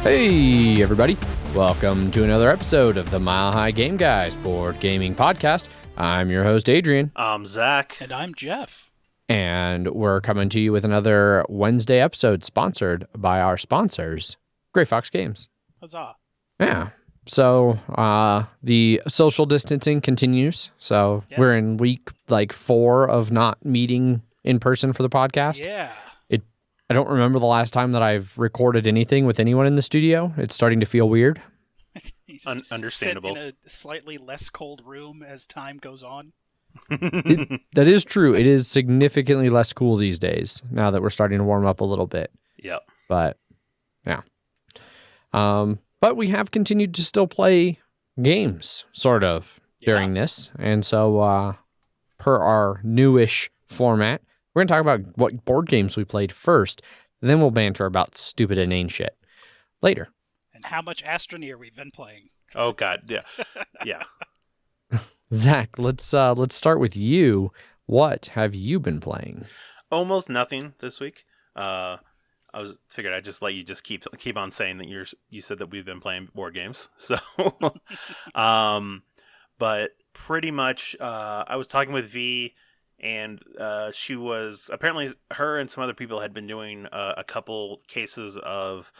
Hey, everybody. Welcome to another episode of the Mile High Game Guys board gaming podcast. I'm your host, Adrian. I'm Zach. And I'm Jeff. And we're coming to you with another Wednesday episode sponsored by our sponsors, Grey Fox Games. Huzzah. Yeah. So the social distancing continues. So Yes. We're in week 4 of not meeting in person for the podcast. Yeah. I don't remember the last time that I've recorded anything with anyone in the studio. It's starting to feel weird. He's Understandable. sit in a slightly less cold room as time goes on. That is true. It is significantly less cool these days now that we're starting to warm up a little bit. Yep. But, yeah. But we have continued to still play games, sort of, during this. And so, per our newish format, we're going to talk about what board games we played first, and then we'll banter about stupid inane shit later. And how much Astroneer we've been playing. Oh God, yeah, yeah. Zach, let's start with you. What have you been playing? Almost nothing this week. Figured I'd just let you just keep on saying that you said that we've been playing board games. So, but pretty much, I was talking with V. And she was apparently, her and some other people had been doing a couple cases of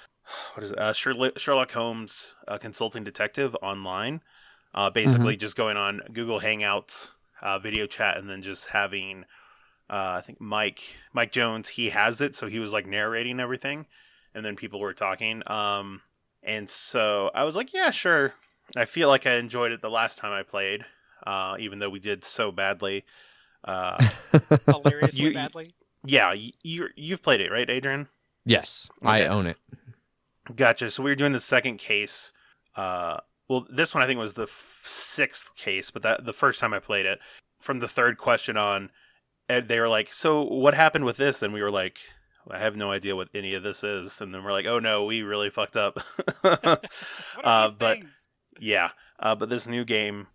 Sherlock Holmes Consulting Detective online. Basically, just going on Google Hangouts, video chat, and then just having I think Mike Jones. He has it, so he was like narrating everything, and then people were talking. And so I was like, yeah, sure. I feel like I enjoyed it the last time I played, even though we did so badly. Hilariously badly. Yeah, you've played it, right, Adrian? Yes, Okay. I own it. Gotcha. So we were doing the second case. Well, this one I think was the sixth case, but the first time I played it, from the third question on, they were like, "So what happened with this?" And we were like, "I have no idea what any of this is." And then we're like, "Oh no, we really fucked up." What are these things? Yeah, but this new game,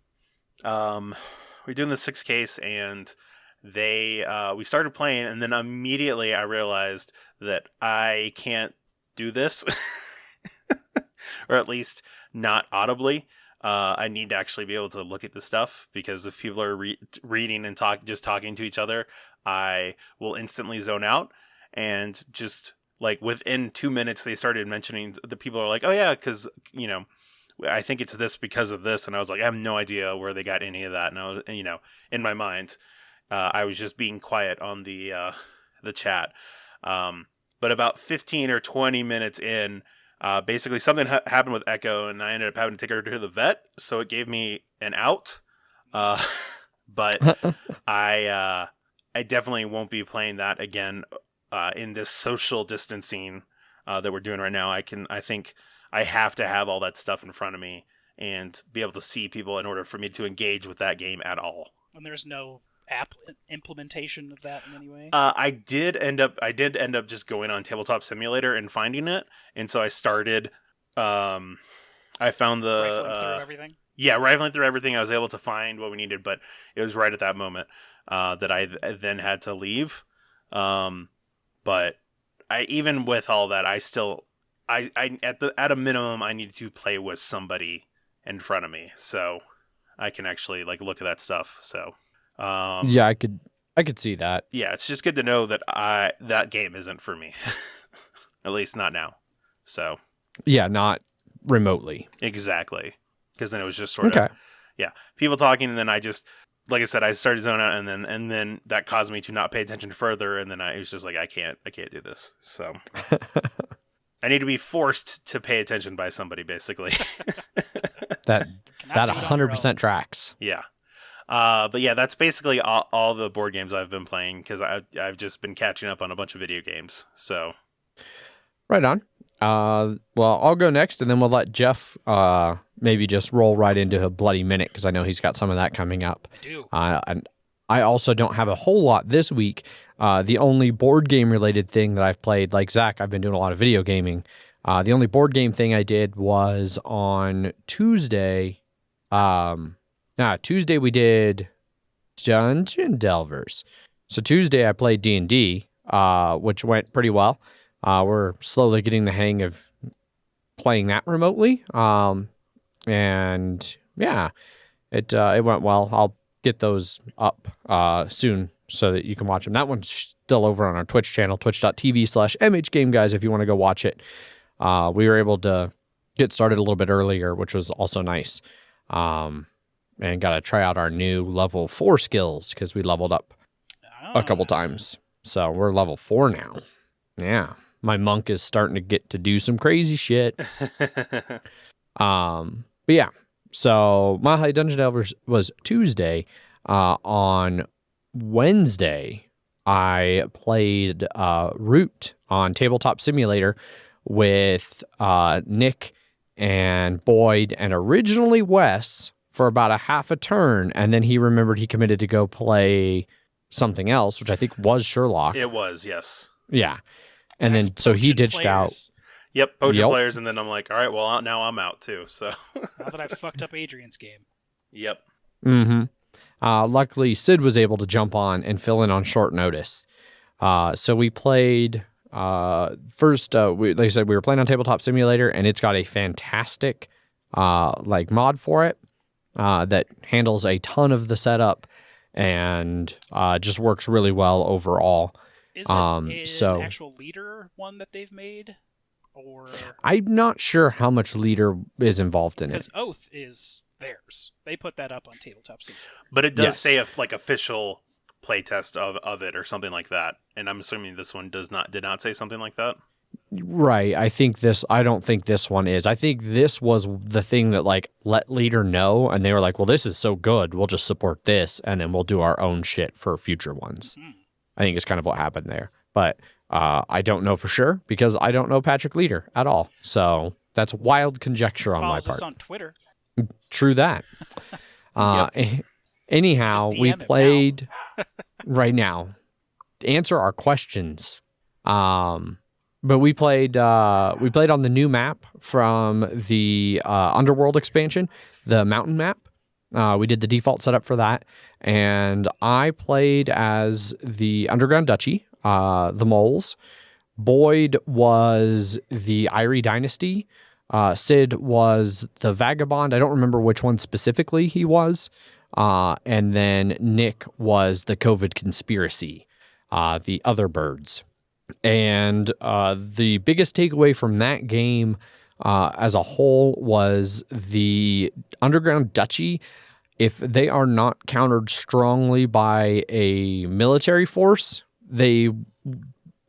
we're doing the sixth case, and we started playing, and then immediately I realized that I can't do this, or at least not audibly. I need to actually be able to look at the stuff, because if people are reading and just talking to each other, I will instantly zone out. And just like within 2 minutes, they started mentioning, the people are like, "Oh yeah, because I think it's this because of this," and I was like, I have no idea where they got any of that. And I was, in my mind, I was just being quiet on the chat. But about 15 or 20 minutes in, basically something happened with Echo, and I ended up having to take her to the vet. So it gave me an out. But I definitely won't be playing that again in this social distancing that we're doing right now. I think I have to have all that stuff in front of me and be able to see people in order for me to engage with that game at all. And there's no app implementation of that in any way? I did end up just going on Tabletop Simulator and finding it. And so I started, I found Rifling through everything? Yeah, rifling through everything. I was able to find what we needed, but it was right at that moment that I then had to leave. But even with all that, I still... I at a minimum, I need to play with somebody in front of me, so I can actually look at that stuff. So, yeah, I could see that. Yeah, it's just good to know that that game isn't for me, at least not now. So, yeah, not remotely. Exactly, because then it was just sort of people talking, and then I just, like I said, I started zoning out, and then that caused me to not pay attention further, and then I was just like, I can't do this. So. I need to be forced to pay attention by somebody, basically. that 100% tracks. Yeah. But yeah, that's basically all the board games I've been playing, because I've just been catching up on a bunch of video games. So, right on. Well, I'll go next, and then we'll let Jeff maybe just roll right into a bloody minute, because I know he's got some of that coming up. I do. And I also don't have a whole lot this week. The only board game related thing that I've played, like Zach, I've been doing a lot of video gaming. The only board game thing I did was on Tuesday. Tuesday we did Dungeon Delvers. So Tuesday I played D&D, which went pretty well. We're slowly getting the hang of playing that remotely. And yeah, it went well. I'll get those up soon so that you can watch them. That one's still over on our Twitch channel, twitch.tv/MHGameGuys, if you want to go watch it. We were able to get started a little bit earlier, which was also nice. And got to try out our new level 4 skills because we leveled up a couple times. So we're level 4 now. Yeah. My monk is starting to get to do some crazy shit. But yeah. So Mile High Dungeon Delvers was Tuesday. On Wednesday, I played Root on Tabletop Simulator with Nick and Boyd and originally Wes for about a half a turn, and then he remembered he committed to go play something else, which I think was Sherlock. It was, yes. Yeah. And then so he ditched out. Yep, poacher players, and then I'm like, all right, well, now I'm out too. So now that I've fucked up Adrian's game. Yep. Mm-hmm. Luckily, Sid was able to jump on and fill in on short notice. So we played first. Like I said, we were playing on Tabletop Simulator, and it's got a fantastic mod for it that handles a ton of the setup and just works really well overall. Is it an actual leader one that they've made? Or I'm not sure how much leader is involved in it. Because Oath is theirs. They put that up on Tabletop Simulator. But it does say official playtest of it or something like that. And I'm assuming this one did not say something like that. Right. I don't think this one is. I think this was the thing that let leader know, and they were like, well, this is so good, we'll just support this, and then we'll do our own shit for future ones. Mm-hmm. I think it's kind of what happened there. But I don't know for sure because I don't know Patrick Leader at all. So that's wild conjecture on my part. Follows us on Twitter. True that. Anyhow, we played right now. Answer our questions. But we played on the new map from the Underworld expansion, the mountain map. We did the default setup for that, and I played as the Underground Duchy, the Moles. Boyd was the Irie Dynasty. Sid was the Vagabond. I don't remember which one specifically he was. And then Nick was the COVID Conspiracy, the Other Birds. And the biggest takeaway from that game as a whole was the Underground Duchy. If they are not countered strongly by a military force, they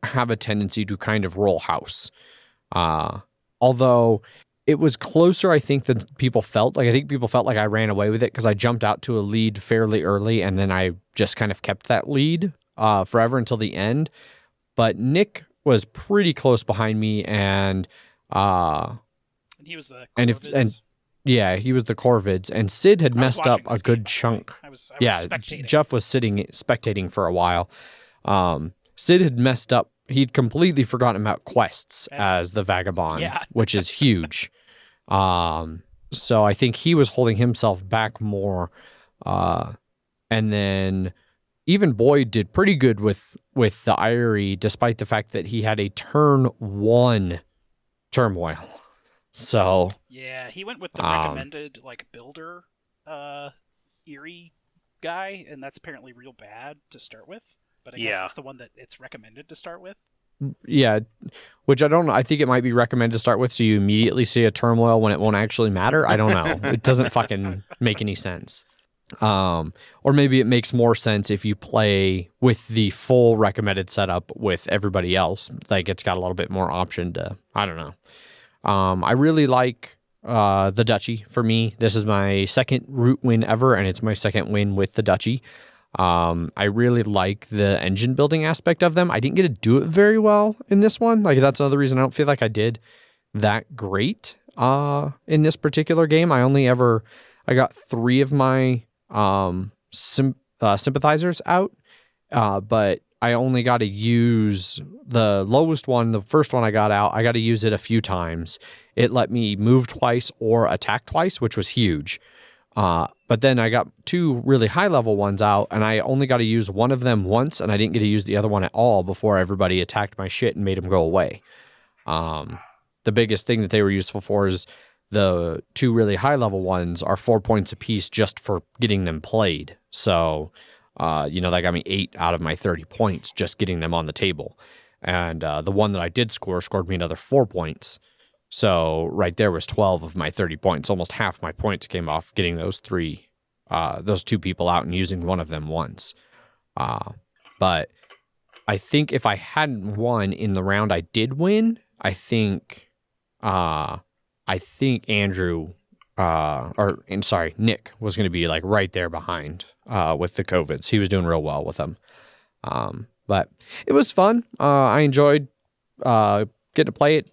have a tendency to kind of roll house. Although it was closer, I think, than people felt. I think people felt like I ran away with it because I jumped out to a lead fairly early, and then I just kind of kept that lead forever until the end. But Nick was pretty close behind me, and he was the Corvids. Yeah, he was the Corvids, and Sid had messed up a good chunk. I was spectating. Jeff was spectating for a while. Sid had messed up. He'd completely forgotten about quests as the Vagabond, which is huge. So I think he was holding himself back more. And then even Boyd did pretty good with the Irie, despite the fact that he had a turn 1 turmoil. So yeah, he went with the recommended builder Erie guy, and that's apparently real bad to start with. But I guess it's the one that it's recommended to start with. Yeah, which I don't know. I think it might be recommended to start with, so you immediately see a turmoil when it won't actually matter. I don't know. It doesn't fucking make any sense. Or maybe it makes more sense if you play with the full recommended setup with everybody else. It's got a little bit more option to, I don't know. I really like the Duchy. For me, this is my second root win ever, and it's my second win with the Duchy. I really like the engine building aspect of them. I didn't get to do it very well in this one. That's another reason I don't feel like I did that great in this particular game. I got 3 of my sympathizers out, but I only got to use the lowest one. The first one I got out, I got to use it a few times. It let me move twice or attack twice, which was huge. But then I got 2 really high level ones out, and I only got to use one of them once, and I didn't get to use the other one at all before everybody attacked my shit and made them go away. the biggest thing that they were useful for is the 2 really high level ones are 4 points apiece just for getting them played. So, that got me 8 out of my 30 points just getting them on the table. And the one that I did scored me another 4 points. So right there was 12 of my 30 points. Almost half my points came off getting those 2 people out and using one of them once. But I think if I hadn't won in the round I did win, I think Andrew, Nick was going to be like right there behind with the COVIDs. He was doing real well with them. But it was fun. I enjoyed getting to play it.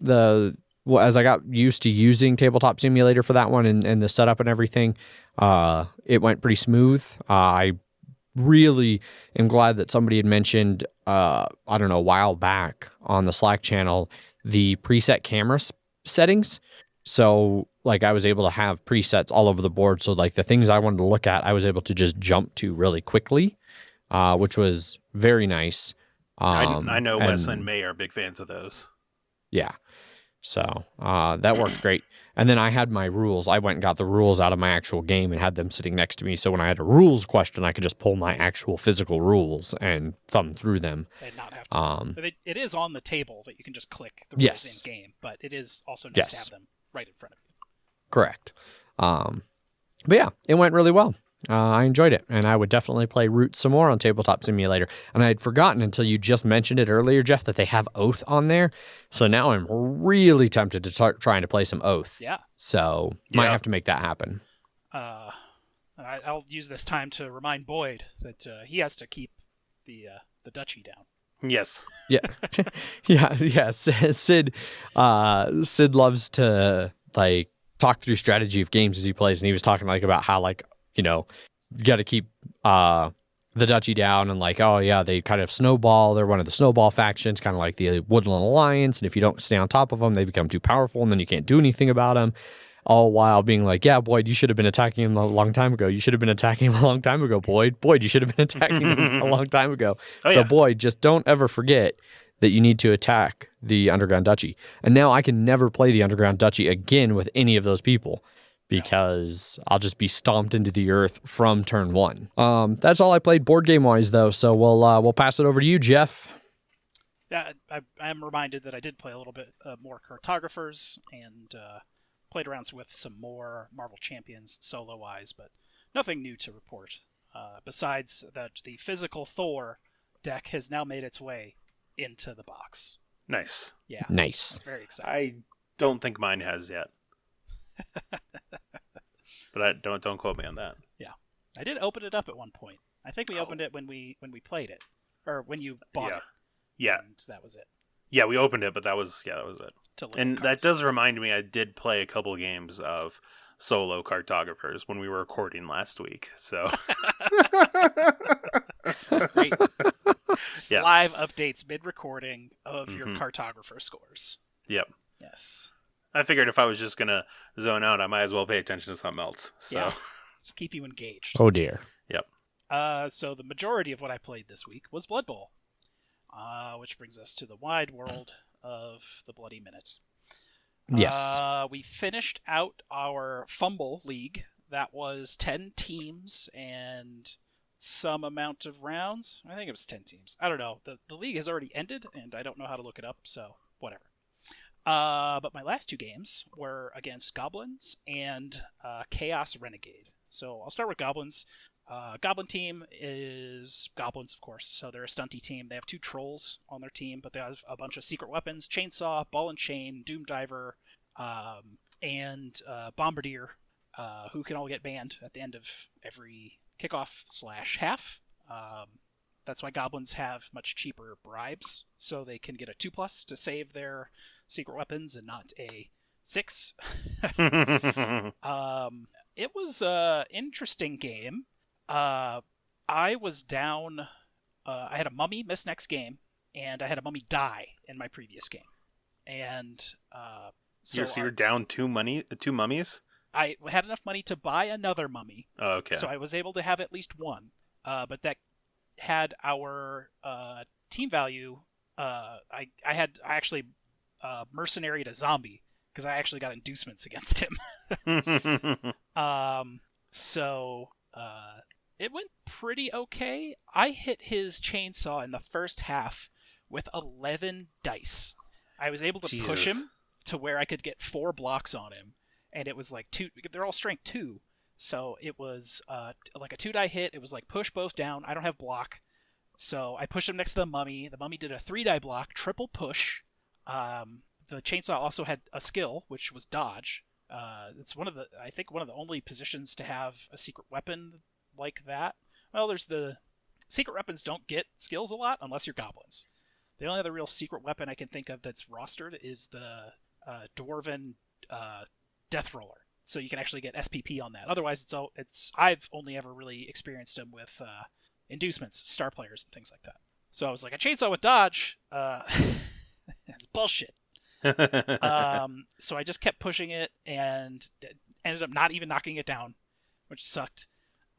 As I got used to using Tabletop Simulator for that one and the setup and everything, it went pretty smooth. I really am glad that somebody had mentioned, a while back on the Slack channel, the preset camera settings. So like I was able to have presets all over the board. So like the things I wanted to look at, I was able to just jump to really quickly, which was very nice. I know Wes and May are big fans of those. Yeah. So that worked great. And then I had my rules. I went and got the rules out of my actual game and had them sitting next to me. So when I had a rules question, I could just pull my actual physical rules and thumb through them. And not have to. It is on the table that you can just click the rules in game, but it is also nice to have them right in front of you. Correct. But yeah, it went really well. I enjoyed it, and I would definitely play Root some more on Tabletop Simulator. And I had forgotten until you just mentioned it earlier, Jeff, that they have Oath on there. So now I'm really tempted to start trying to play some Oath. Yeah. So might have to make that happen. I'll use this time to remind Boyd that he has to keep the duchy down. Yes. Yeah. yeah. Sid loves to like talk through strategy of games as he plays, and he was talking like about how like, you got to keep the duchy down, and like, oh yeah, they kind of snowball. They're one of the snowball factions, kind of like the Woodland Alliance. And if you don't stay on top of them, they become too powerful, and then you can't do anything about them. All while being like, yeah, Boyd, you should have been attacking him a long time ago. You should have been attacking him a long time ago, Boyd. Boyd, you should have been attacking him a long time ago. Boyd, just don't ever forget that you need to attack the Underground Duchy. And now I can never play the Underground Duchy again with any of those people, because I'll just be stomped into the earth from turn 1. That's all I played board game wise, though. So we'll pass it over to you, Jeff. Yeah, I am reminded that I did play a little bit more Cartographers and played around with some more Marvel Champions solo wise, but nothing new to report. Besides that, the physical Thor deck has now made its way into the box. Nice. Yeah. Nice. It's very exciting. I don't think mine has yet. But don't quote me on that. Yeah, I did open it up at one point. I think we opened it when we played it, or when you bought it. Yeah, and that was it. Yeah, we opened it, but that was it. And that does remind me, I did play a couple games of solo Cartographers when we were recording last week. So great. Live updates mid-recording of your Cartographer scores. Yep. Yes. I figured if I was just going to zone out, I might as well pay attention to something else. So. Yeah, just keep you engaged. Oh, dear. Yep. So the majority of what I played this week was Blood Bowl, which brings us to the wide world of the Bloody Minute. Yes. We finished out our Fumble League. That was 10 teams and some amount of rounds. I think it was 10 teams. I don't know. The league has already ended, and I don't know how to look it up, so whatever. But my last 2 games were against Goblins and Chaos Renegade. So I'll start with Goblins. Goblin team is Goblins, of course. So they're a stunty team. They have 2 trolls on their team, but they have a bunch of secret weapons: chainsaw, ball and chain, doom diver, and bombardier, who can all get banned at the end of every kickoff/half. That's why Goblins have much cheaper bribes, so they can get a 2+ to save their secret weapons and not a 6. It was an interesting game. I was down. I had a mummy miss next game, and I had a mummy die in my previous game. And so you're down 2 mummies? I had enough money to buy another mummy. Oh, okay. So I was able to have at least one. But that had our team value. I actually mercenary to zombie because I actually got inducements against him. So it went pretty okay. I hit his chainsaw in the first half with 11 dice. I was able to push him to where I could get 4 blocks on him, and it was like 2. They're all strength 2, so it was like a 2-die hit. It was like push both down. I don't have block, so I pushed him next to the mummy. The mummy did a 3-die block, triple push. The chainsaw also had a skill, which was dodge. It's one of the only positions to have a secret weapon like that. Well, there's the secret weapons don't get skills a lot unless you're goblins. The only other real secret weapon I can think of that's rostered is the Dwarven Death Roller. So you can actually get SPP on that. Otherwise, I've only ever really experienced them with inducements, star players, and things like that. So I was like, a chainsaw with dodge? That's bullshit. So I just kept pushing it and ended up not even knocking it down, which sucked.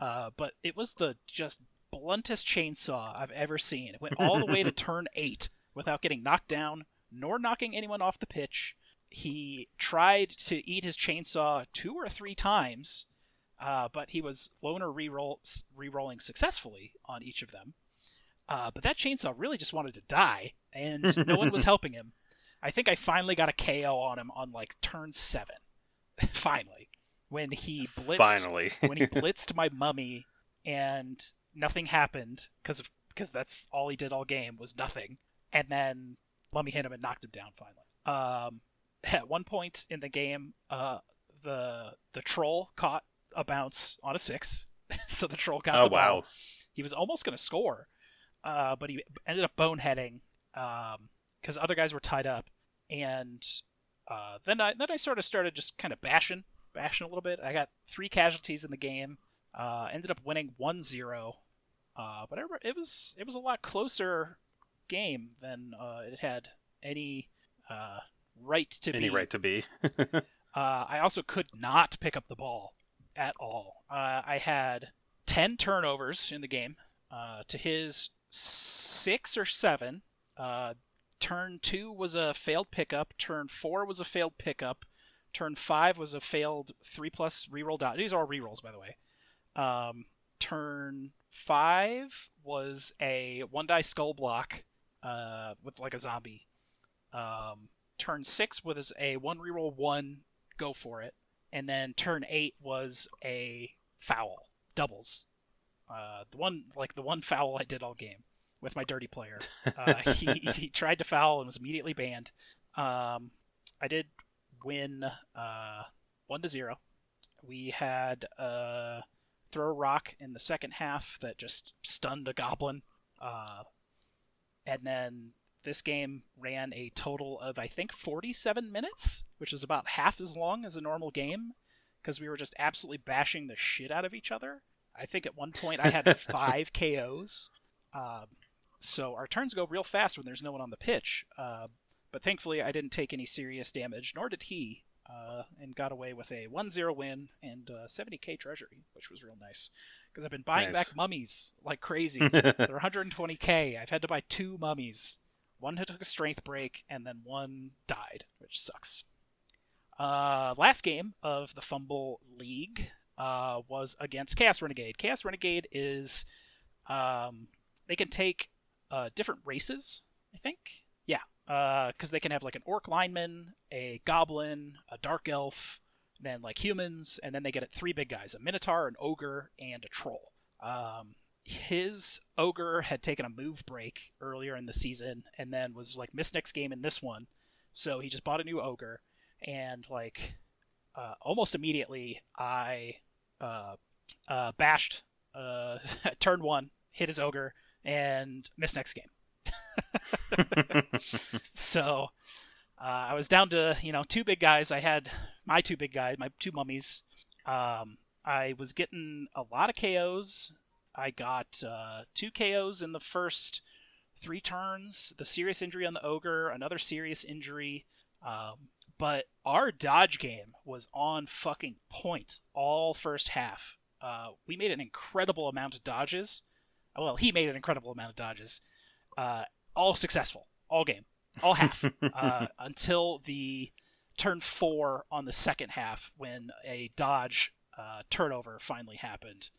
But it was the just bluntest chainsaw I've ever seen. It went all the way to turn 8 without getting knocked down nor knocking anyone off the pitch. He tried to eat his chainsaw 2 or 3 times, but he was loner re-rolling successfully on each of them. But that chainsaw really just wanted to die, and no one was helping him. I think I finally got a KO on him on like turn 7. Finally. When he blitzed my mummy and nothing happened because that's all he did all game was nothing. And then mummy hit him and knocked him down finally. At one point in the game, the troll caught a bounce on a 6. So the troll got the ball. Wow. He was almost going to score, but he ended up boneheading because other guys were tied up. And then I sort of started just kind of bashing a little bit. I got 3 casualties in the game. Ended up winning 1-0. But it was a lot closer game than it had any right to be. Any right to be. I also could not pick up the ball at all. I had 10 turnovers in the game to his 6 or 7. Turn 2 was a failed pickup. Turn 4 was a failed pickup. Turn 5 was a failed 3+ reroll dodge. These are all rerolls, by the way. Turn 5 was a 1-die skull block with like a zombie. Turn 6 was a 1 reroll 1, go for it. And then turn 8 was a foul, doubles. The one foul I did all game with my dirty player. He tried to foul and was immediately banned. I did win 1-0. We had throw a rock in the second half that just stunned a goblin. And then this game ran a total of, I think, 47 minutes, which is about half as long as a normal game, because we were just absolutely bashing the shit out of each other. I think at one point I had 5 KOs. So our turns go real fast when there's no one on the pitch. But thankfully I didn't take any serious damage, nor did he, and got away with a 1-0 win and 70k treasury, which was real nice. Because I've been buying back mummies like crazy. They're 120k. I've had to buy 2 mummies. One took a strength break, and then one died, which sucks. Last game of the Fumble League was against Chaos Renegade. Chaos Renegade is... they can take different races, I think. Yeah, because they can have like an orc lineman, a goblin, a dark elf, then like humans, and then they get 3 big guys, a minotaur, an ogre, and a troll. His ogre had taken a move break earlier in the season and then was like missed next game in this one. So he just bought a new ogre, and like almost immediately I bashed turn 1, hit his ogre, and missed next game. So I was down to 2 big guys. I had my 2 big guys, my 2 mummies. I was getting a lot of KOs. I got 2 KOs in the first 3 turns, the serious injury on the ogre, another serious injury. But our dodge game was on fucking point all first half. We made an incredible amount of dodges. Well, he made an incredible amount of dodges. All successful, all game. all half, until the turn 4 on the second half when a dodge turnover finally happened.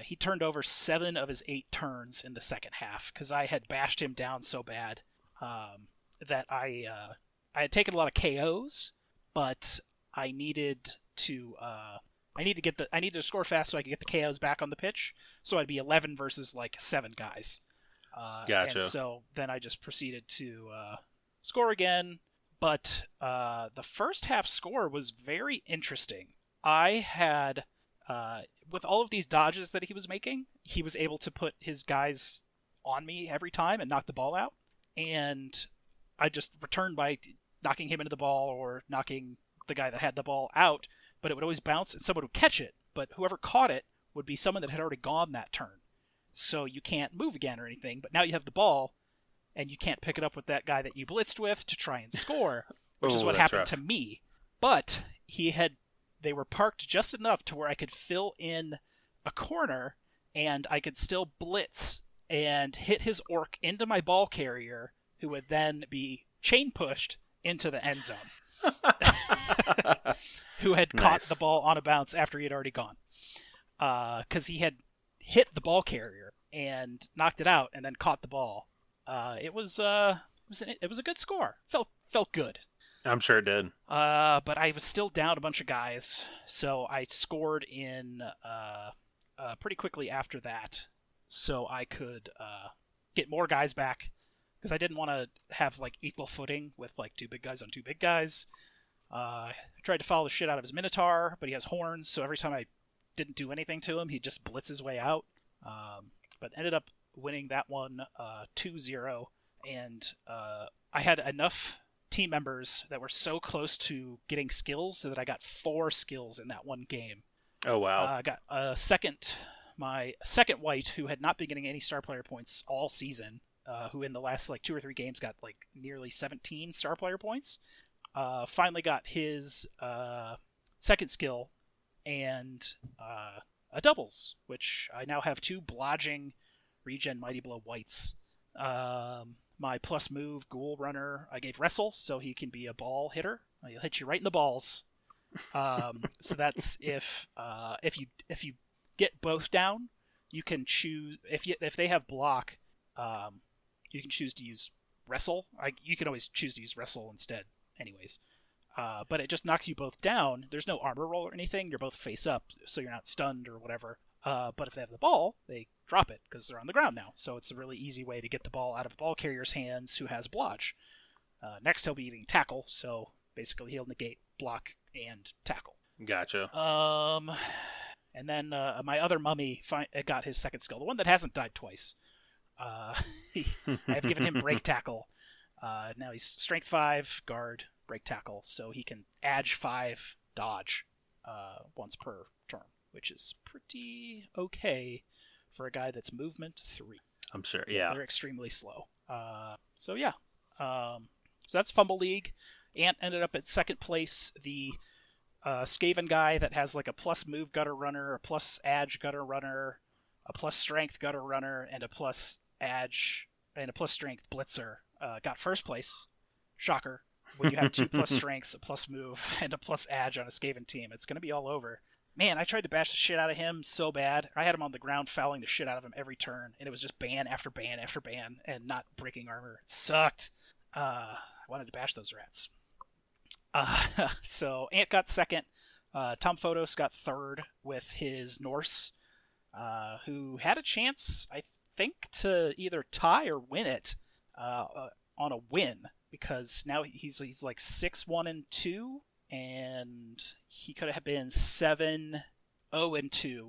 He turned over 7 of his 8 turns in the second half because I had bashed him down so bad that I had taken a lot of KOs, but I needed to score fast so I could get the KOs back on the pitch. So I'd be 11 versus like 7 guys. Gotcha. And so then I just proceeded to score again. But the first half score was very interesting. I had, with all of these dodges that he was making, he was able to put his guys on me every time and knock the ball out. And I just returned by knocking him into the ball or knocking the guy that had the ball out. But it would always bounce and someone would catch it. But whoever caught it would be someone that had already gone that turn. So you can't move again or anything. But now you have the ball, and you can't pick it up with that guy that you blitzed with to try and score, which is what happened to me. But they were parked just enough to where I could fill in a corner, and I could still blitz and hit his orc into my ball carrier, who would then be chain pushed into the end zone. Who had caught the ball on a bounce after he had already gone. Because he had hit the ball carrier and knocked it out and then caught the ball. It was a good score. Felt good. I'm sure it did. But I was still down a bunch of guys, so I scored in pretty quickly after that, so I could get more guys back because I didn't want to have like equal footing with like 2 big guys on 2 big guys. I tried to follow the shit out of his Minotaur, but he has horns, so every time I didn't do anything to him, he'd just blitz his way out. But ended up winning that one 2-0, and I had enough team members that were so close to getting skills so that I got 4 skills in that one game. Oh, wow. I got my second white, who had not been getting any star player points all season, who in the last like 2 or 3 games got like nearly 17 star player points, finally got his second skill and a doubles, which I now have 2 blodging regen Mighty Blow whites. My plus move Ghoul Runner, I gave Wrestle, so he can be a ball hitter. He'll hit you right in the balls. So that's if you get both down, you can choose if they have block, you can choose to use Wrestle. You can always choose to use Wrestle instead, anyways. But it just knocks you both down. There's no armor roll or anything. You're both face up, so you're not stunned or whatever. But if they have the ball, they drop it because they're on the ground now. So it's a really easy way to get the ball out of the ball carrier's hands who has blodge. Next, he'll be eating tackle, so basically he'll negate block and tackle. Gotcha. And then my other mummy got his second skill, the one that hasn't died twice. I've given him break tackle. Now he's strength 5, guard, break tackle, so he can edge 5, dodge once per turn, which is pretty okay for a guy that's movement 3. I'm sure, yeah. They're extremely slow. So yeah. So that's Fumble League. Ant ended up at second place. The Skaven guy that has like a plus move gutter runner, a plus edge gutter runner, a plus strength gutter runner, and a plus edge and a plus strength blitzer got first place. Shocker. When you have 2 plus strengths, a plus move, and a plus edge on a Skaven team, it's going to be all over. Man, I tried to bash the shit out of him so bad. I had him on the ground fouling the shit out of him every turn, and it was just ban after ban after ban and not breaking armor. It sucked. I wanted to bash those rats. So Ant got second. Tom Photos got third with his Norse, who had a chance, I think, to either tie or win it on a win, because now he's like 6-1-2, and he could have been 7-0-2,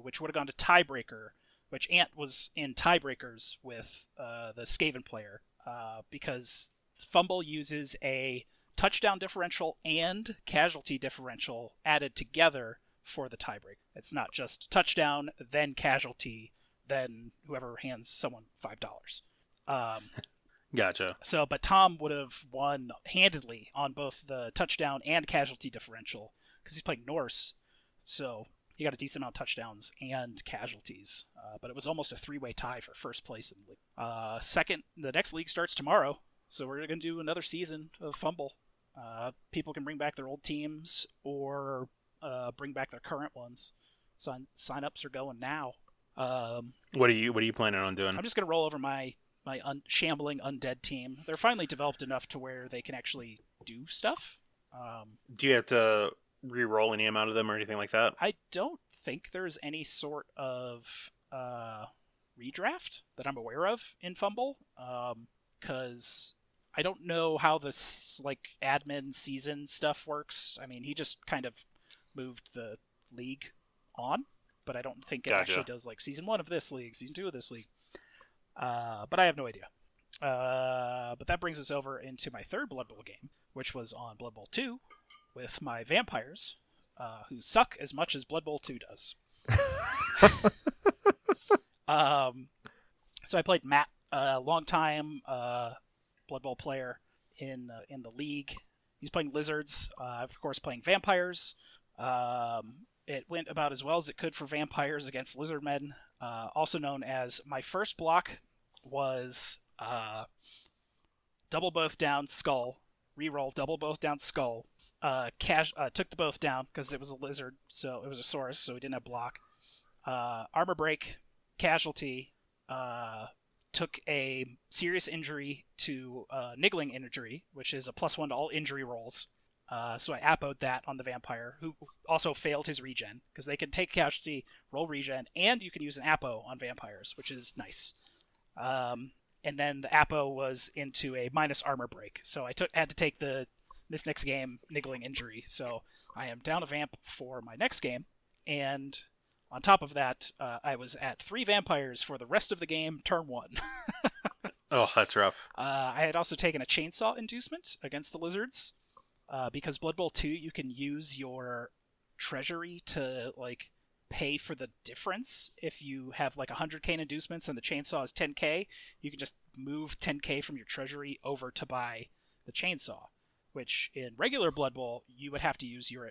which would have gone to tiebreaker, which Ant was in tiebreakers with the Skaven player, because Fumble uses a touchdown differential and casualty differential added together for the tiebreak. It's not just touchdown, then casualty, then whoever hands someone $5. Gotcha. So, but Tom would have won handedly on both the touchdown and casualty differential because he's playing Norse. So he got a decent amount of touchdowns and casualties. But it was almost a 3-way tie for first place in the league. The next league starts tomorrow. So we're going to do another season of Fumble. People can bring back their old teams or bring back their current ones. Sign-ups are going now. What are you planning on doing? I'm just going to roll over my shambling undead team. They're finally developed enough to where they can actually do stuff. Do you have to re-roll any amount of them or anything like that? I don't think there's any sort of redraft that I'm aware of in Fumble, because I don't know how this admin season stuff works. I mean, he just kind of moved the league on, but I don't think it actually does season 1 of this league, season 2 of this league. But I have no idea. But that brings us over into my third Blood Bowl game, which was on Blood Bowl 2 with my vampires, who suck as much as Blood Bowl 2 does. So I played Matt, a long-time Blood Bowl player in the league. He's playing lizards, of course playing vampires. It went about as well as it could for vampires against lizardmen, also known as my first block was double both down skull, reroll double both down skull. Took the both down because it was a lizard, so it was a Saurus, so we didn't have block. Armor break, casualty, took a serious injury to niggling injury, which is a +1 to all injury rolls. So I appoed that on the vampire, who also failed his regen, because they can take casualty, roll regen, and you can use an appo on vampires, which is nice. And then the appo was into a minus armor break, so I had to take this next game niggling injury. So I am down a vamp for my next game, and on top of that, I was at 3 vampires for the rest of the game, turn 1. Oh, that's rough. I had also taken a chainsaw inducement against the lizards. Because Blood Bowl 2, you can use your treasury to pay for the difference. If you have 100k in inducements and the chainsaw is 10k, you can just move 10k from your treasury over to buy the chainsaw. Which in regular Blood Bowl, you would have to use you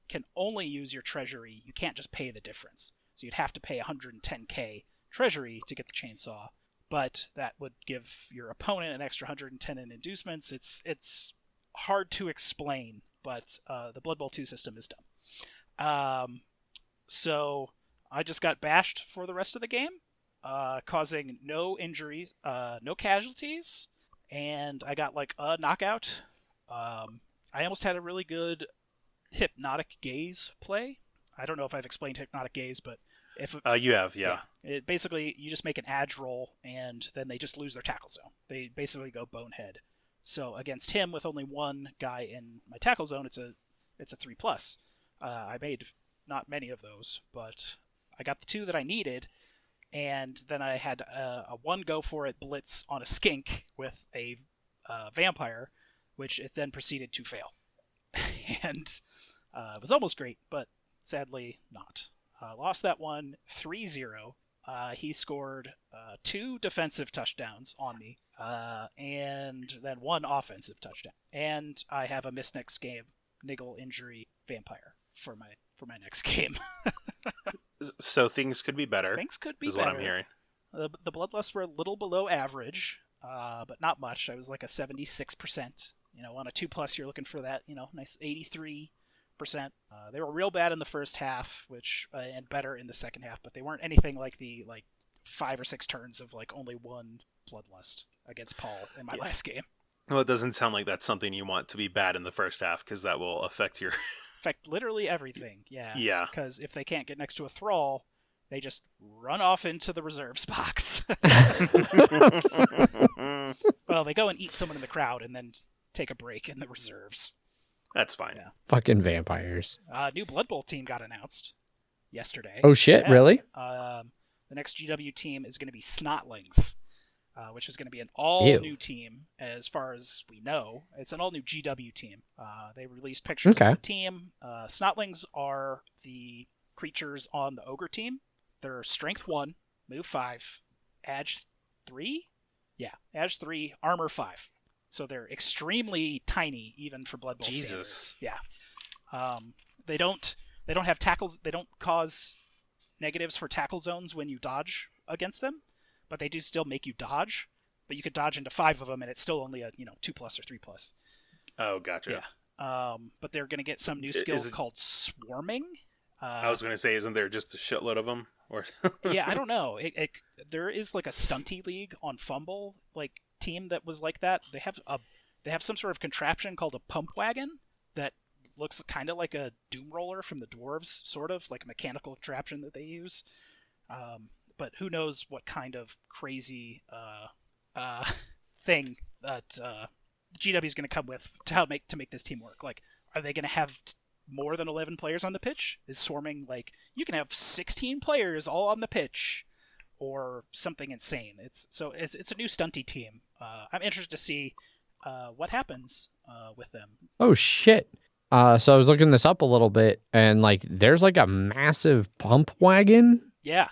can only use your treasury. You can't just pay the difference. So you'd have to pay 110k treasury to get the chainsaw. But that would give your opponent an extra 110 in inducements. It's hard to explain, but the Blood Bowl 2 system is dumb. So I just got bashed for the rest of the game, causing no injuries, no casualties, and I got a knockout. I almost had a really good hypnotic gaze play. I don't know if I've explained hypnotic gaze, but if you have, yeah. It basically, you just make an edge roll, and then they just lose their tackle zone. They basically go bonehead. So against him, with only one guy in my tackle zone, it's a 3+. I made not many of those, but I got the 2 that I needed, and then I had a 1 go for it blitz on a skink with a vampire, which it then proceeded to fail. And it was almost great, but sadly not. Lost that one 3-0. He scored 2 defensive touchdowns on me, and then 1 offensive touchdown. And I have a miss next game, niggle injury vampire for my next game. So things could be better. Things could be is better. What I'm hearing. The bloodlusts were a little below average, but not much. I was a 76%. On a 2+, you're looking for that, nice 83%. They were real bad in the first half, and better in the second half, but they weren't anything like the 5 or 6 turns of only 1 bloodlust against Paul in my last game. Well, it doesn't sound like that's something you want to be bad in the first half, because that will affect your... affect literally everything, yeah. Yeah. Because if they can't get next to a thrall, they just run off into the reserves box. Well, they go and eat someone in the crowd and then take a break in the reserves. That's fine. Yeah. Fucking vampires. New Blood Bowl team got announced yesterday. Oh shit, really? The next GW team is going to be Snotlings, which is going to be an all-new team as far as we know. It's an all-new GW team. They released pictures of the team. Snotlings are the creatures on the Ogre team. They're Strength 1, Move 5, Edge 3? Yeah, Edge 3, Armor 5. So they're extremely tiny, even for Blood Bowl standards. Yeah. They don't have tackles. They don't cause negatives for tackle zones when you dodge against them, but they do still make you dodge. but you could dodge into 5 of them, and it's still only a 2+ or 3+. Oh, gotcha. Yeah. But they're going to get some new skill called swarming. I was going to say, isn't there just a shitload of them? Or yeah, I don't know. There is like a stunty league on Fumble team that was like that. They have some sort of contraption called a pump wagon that looks kind of like a doom roller from the dwarves, sort of like a mechanical contraption that they use. But who knows what kind of crazy thing that GW is going to come with to make this team work. Like, are they going to have more than 11 players on the pitch? Is swarming you can have 16 players all on the pitch, or something insane? It's a new stunty team. I'm interested to see what happens with them. Oh shit! So I was looking this up a little bit, and there's a massive pump wagon. Yeah.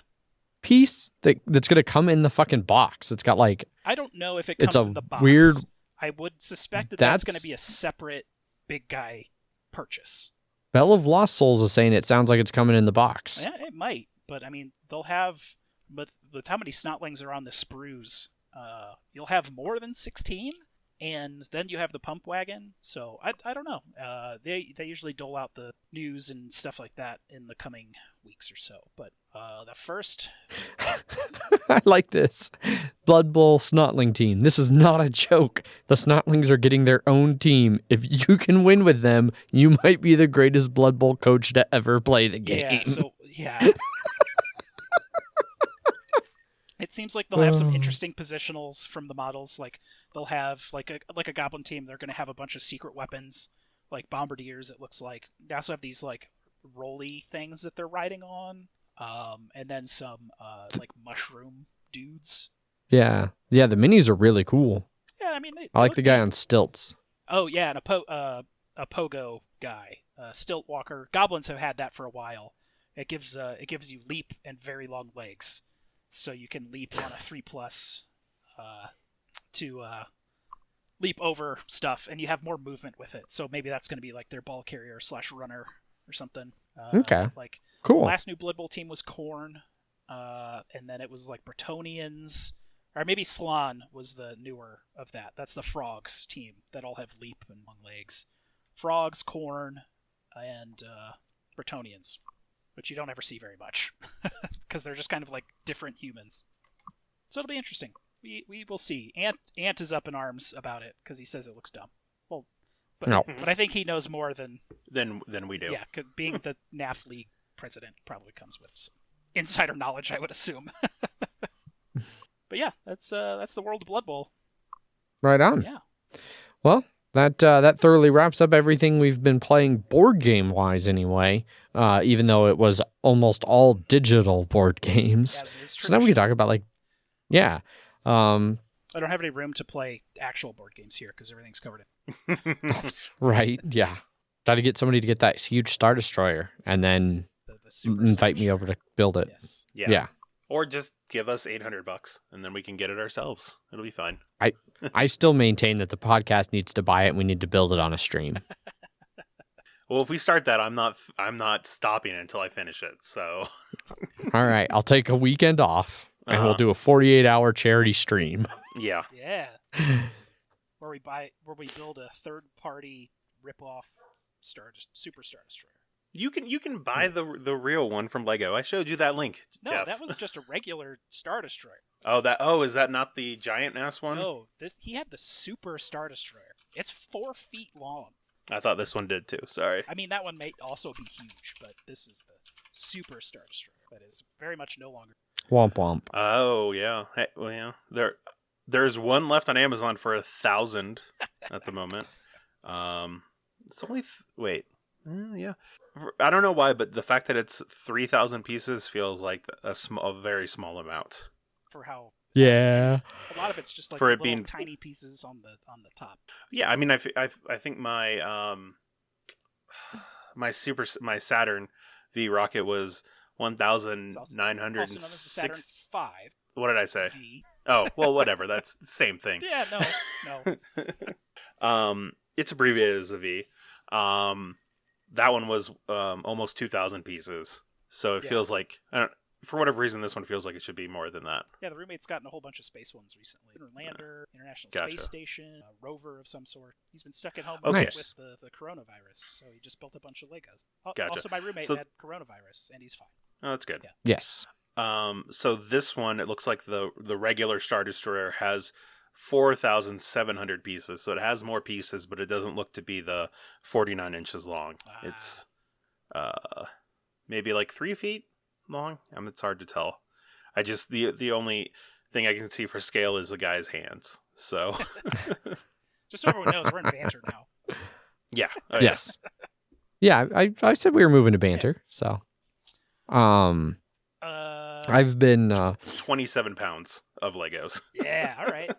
Piece that's gonna come in the fucking box. It's got I don't know if it comes in the box. Weird. I would suspect that's going to be a separate big guy purchase. Bell of Lost Souls is saying it sounds like it's coming in the box. Yeah, it might, but I mean, they'll have with how many snotlings are on the sprues, you'll have more than 16. And then you have the pump wagon, so I don't know. They usually dole out the news and stuff like that in the coming weeks or so. But the first... I like this. Blood Bowl Snotling team. This is not a joke. The Snotlings are getting their own team. If you can win with them, you might be the greatest Blood Bowl coach to ever play the game. Yeah. It seems like they'll have some interesting positionals from the models. They'll have like a goblin team. They're going to have a bunch of secret weapons, like bombardiers. It looks like they also have these rolly things that they're riding on, and then some mushroom dudes. Yeah. The minis are really cool. Yeah, I mean, I like the guy on stilts. Oh yeah, and a pogo guy, stilt walker. Goblins have had that for a while. It gives you leap and very long legs. So you can leap on a 3+ to leap over stuff, and you have more movement with it. So maybe that's going to be their ball carrier / runner or something. Okay. Cool. The last new Blood Bowl team was Khorne, and then it was Bretonnians, or maybe Slann was the newer of that. That's the Frogs team that all have leap and long legs. Frogs, Khorne, and Bretonnians, which you don't ever see very much because they're just kind of different humans. So it'll be interesting. We will see. Ant is up in arms about it because he says it looks dumb. Well, but I think he knows more than we do. Yeah, cause being the NAF League president probably comes with some insider knowledge, I would assume. But yeah, that's the world of Blood Bowl. Right on. Yeah. Well, that thoroughly wraps up everything we've been playing board game wise anyway, even though it was almost all digital board games. So now we can talk about yeah. I don't have any room to play actual board games here because everything's covered in. Right, yeah. Got to get somebody to get that huge Star Destroyer and then the invite me over to build it. Yes. Yeah. Or just give us $800 and then we can get it ourselves. It'll be fine. I still maintain that the podcast needs to buy it and we need to build it on a stream. Well, if we start that, I'm not stopping until I finish it. So, all right, I'll take a weekend off and we'll do a 48-hour charity stream. Yeah. Yeah. Where we build a third-party rip-off Super Star Destroyer. You can buy the real one from Lego. I showed you that link, No, Jeff. that was just a regular Star Destroyer. Is that not the giant ass one? No, he had the Super Star Destroyer. It's 4 feet long. I thought this one did too. Sorry. I mean, that one may also be huge, but this is the Super Star Destroyer that is very much no longer. Womp womp. Oh yeah. Hey, well, yeah. There's one left on Amazon for 1,000 at the moment. It's only wait. Yeah. I don't know why, but the fact that it's 3,000 pieces feels like a very small amount. For how? Yeah. A lot of it's just for little it being tiny pieces on the top. Yeah, I mean, I think my my Saturn V rocket was 1,906. Saturn V. What did I say? V. Oh, well, whatever. That's the same thing. Yeah, no. It's abbreviated as a V. That one was almost 2,000 pieces. So it feels like for whatever reason, this one feels like it should be more than that. Yeah, the roommate's gotten a whole bunch of space ones recently. Lander, International Gotcha. Space Station, a rover of some sort. He's been stuck at home Okay. with the coronavirus, so he just built a bunch of Legos. Gotcha. Also, my roommate had coronavirus, and he's fine. Oh, that's good. Yeah. Yes. So this one, it looks like the regular Star Destroyer has 4,700 pieces. So it has more pieces, but it doesn't look to be the 49 inches long. It's maybe like 3 feet long. It's hard to tell. The only thing I can see for scale is the guy's hands. So just so everyone knows, we're in Banter now. yeah. Oh, yes. Yeah, I said we were moving to Banter, so I've been 27 pounds of Legos. Yeah, all right.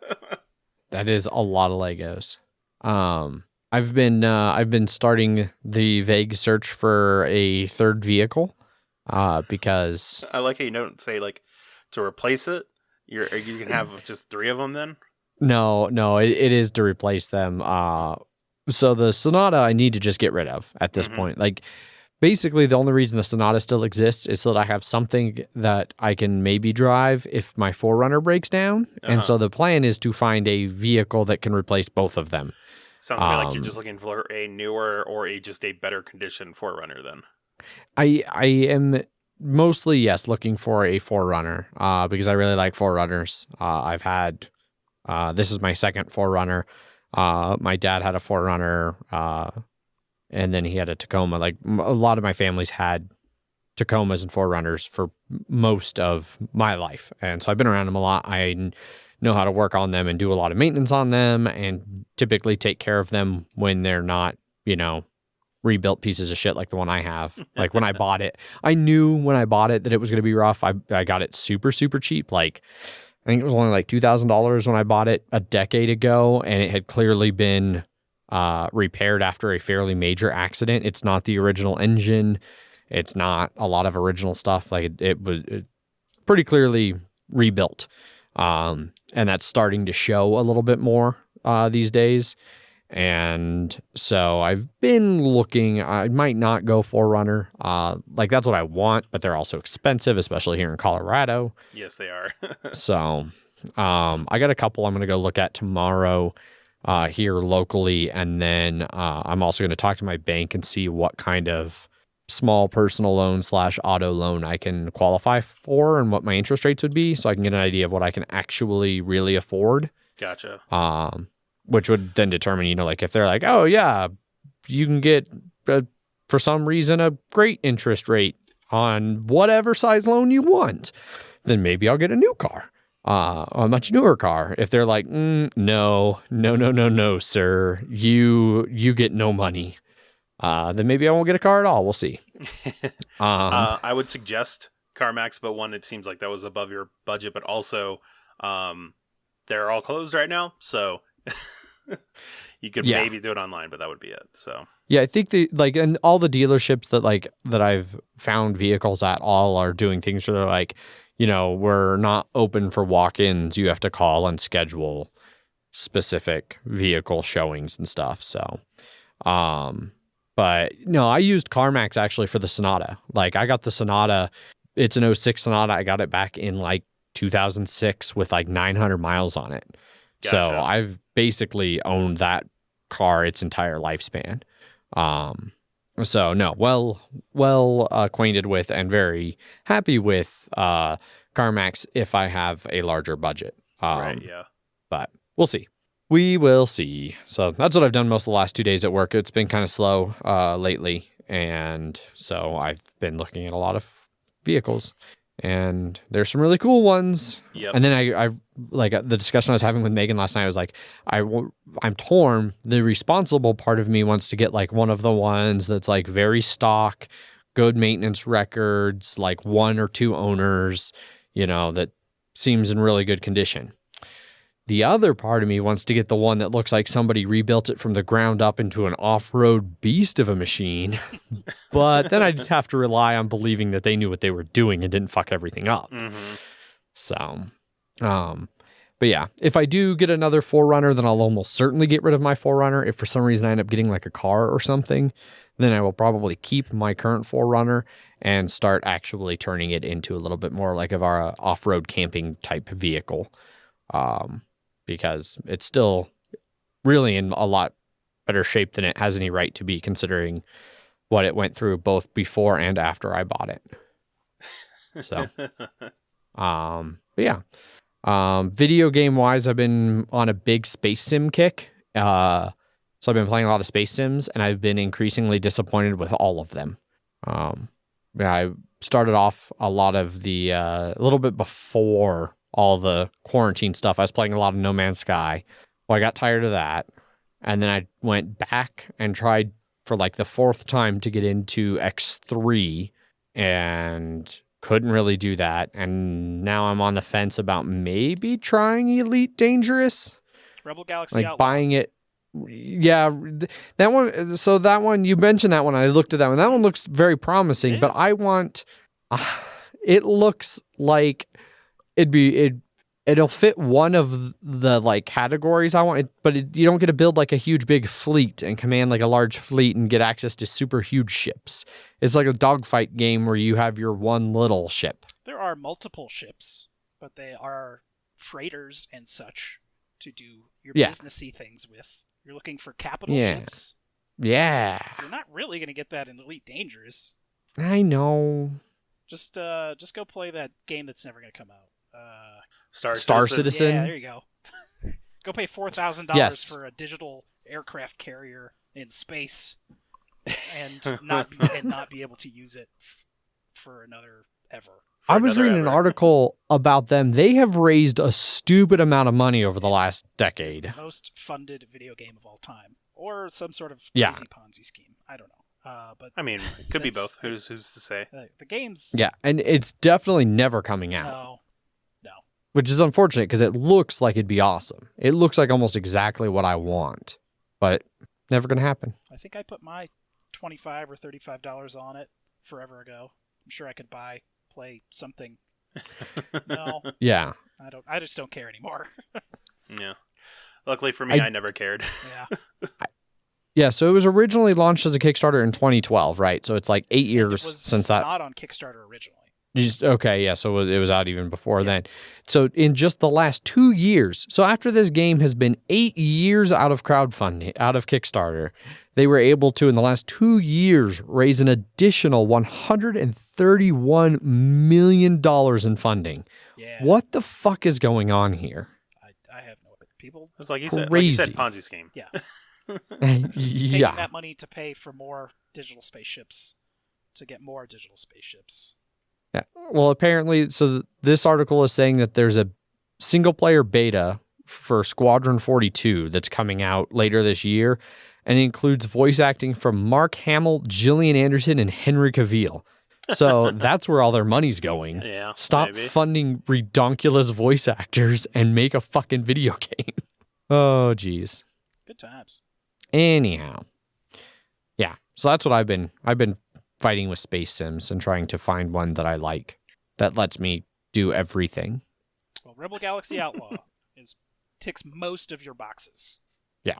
That is a lot of Legos. I've been starting the vague search for a third vehicle, because I like how you don't say like to replace it. You can have just 3 of them then. no, it is to replace them. So the Sonata I need to just get rid of at this point. Like, basically, the only reason the Sonata still exists is so that I have something that I can maybe drive if my Forerunner breaks down. And so the plan is to find a vehicle that can replace both of them. Sounds to me like you're just looking for a newer or just a better condition Forerunner then. I am mostly, yes, looking for a Forerunner, because I really like Forerunners. I've had, this is my second Forerunner. My dad had a Forerunner, and then he had a Tacoma. Like, a lot of my families had Tacomas and Forerunners for most of my life. And so I've been around them a lot. I know how to work on them and do a lot of maintenance on them and typically take care of them when they're not, rebuilt pieces of shit like the one I have. Like, when I bought it, I knew when I bought it that it was going to be rough. I got it super, super cheap. Like, I think it was only like $2,000 when I bought it a decade ago, and it had clearly been repaired after a fairly major accident. It's not the original engine. It's not a lot of original stuff. Like, it was pretty clearly rebuilt. And that's starting to show a little bit more these days. And so I've been looking. I might not go Forerunner. Like, that's what I want, but they're also expensive, especially here in Colorado. Yes, they are. So I got a couple I'm going to go look at tomorrow here locally. And then I'm also going to talk to my bank and see what kind of small personal loan / auto loan I can qualify for and what my interest rates would be, so I can get an idea of what I can actually really afford. Gotcha. Which would then determine, like, if they're like, oh yeah, you can get for some reason a great interest rate on whatever size loan you want, then maybe I'll get a new car, a much newer car. If they're like, no, sir, you get no money, then maybe I won't get a car at all. We'll see. I would suggest CarMax, but one, it seems like that was above your budget, but also they're all closed right now, so you could maybe do it online, but that would be it. So yeah, I think and all the dealerships that I've found vehicles at all are doing things where they're like, we're not open for walk-ins. You have to call and schedule specific vehicle showings and stuff. So, but no, I used CarMax actually for the Sonata. Like, I got the Sonata. It's an 06 Sonata. I got it back in like 2006 with like 900 miles on it. Gotcha. So I've basically owned that car its entire lifespan. So no, well acquainted with and very happy with CarMax if I have a larger budget. Right, yeah. But we'll see. We will see. So that's what I've done most of the last 2 days at work. It's been kind of slow lately, and so I've been looking at a lot of vehicles. And there's some really cool ones. Yep. And then I like the discussion I was having with Megan last night. I was like, I'm torn. The responsible part of me wants to get like one of the ones that's like very stock, good maintenance records, like 1 or 2 owners, that seems in really good condition. The other part of me wants to get the one that looks like somebody rebuilt it from the ground up into an off-road beast of a machine. But then I'd have to rely on believing that they knew what they were doing and didn't fuck everything up. Mm-hmm. So, But yeah, if I do get another Forerunner, then I'll almost certainly get rid of my Forerunner. If for some reason I end up getting like a car or something, then I will probably keep my current Forerunner and start actually turning it into a little bit more like of our off-road camping type vehicle, because it's still really in a lot better shape than it has any right to be, considering what it went through both before and after I bought it. So, but yeah. Video game wise, I've been on a big space sim kick. So I've been playing a lot of space sims, and I've been increasingly disappointed with all of them. Yeah, I started off a lot of the, a little bit before all the quarantine stuff. I was playing a lot of No Man's Sky. Well, I got tired of that. And then I went back and tried for like the fourth time to get into X3 and couldn't really do that. And now I'm on the fence about maybe trying Elite Dangerous. Rebel Galaxy Like Outlaw. buying it. Yeah, that one. So that one, you mentioned that one. I looked at that one. That one looks very promising, but I want, it looks like it'll fit one of the like categories I want, but you don't get to build like a huge big fleet and command like a large fleet and get access to super huge ships. It's like a dogfight game where you have your one little ship. There are multiple ships, but they are freighters and such to do your businessy things with. You're looking for capital ships. Yeah. You're not really going to get that in Elite Dangerous. I know. Just go play that game that's never going to come out. Star Citizen. Yeah, there you go. Go pay $4,000 for a digital aircraft carrier in space, and not be able to use it for another ever. I was reading an article about them. They have raised a stupid amount of money over the last decade. It's the most funded video game of all time, or some sort of crazy Ponzi scheme. I don't know. But I mean, it could be both. Who's to say? The game's and it's definitely never coming out. No. Which is unfortunate because it looks like it'd be awesome. It looks like almost exactly what I want, but never gonna happen. I think I put my $25 or $35 on it forever ago. I'm sure I could play something. No. Yeah. I just don't care anymore. Yeah. Luckily for me, I never cared. Yeah. Yeah, so it was originally launched as a Kickstarter in 2012, right? So it's like 8 years since that. It was not on Kickstarter originally. Okay, yeah, so it was out even before then. So in just the last 2 years, so after this game has been 8 years out of crowdfunding, out of Kickstarter, they were able to, in the last 2 years, raise an additional $131 million in funding. Yeah. What the fuck is going on here? I have no idea. People... It's like you Crazy. said, Ponzi scheme. Yeah. Yeah. Taking that money to pay for more digital spaceships, to get more digital spaceships. Yeah. Well, apparently, so this article is saying that there's a single-player beta for Squadron 42 that's coming out later this year, and it includes voice acting from Mark Hamill, Gillian Anderson, and Henry Cavill. So that's where all their money's going. Yeah, Stop maybe. funding redonkulous voice actors and make a fucking video game. Oh, geez. Good times. Anyhow. Yeah. So that's what I've been fighting with space sims and trying to find one that I like that lets me do everything. Well, Rebel Galaxy Outlaw ticks most of your boxes. Yeah.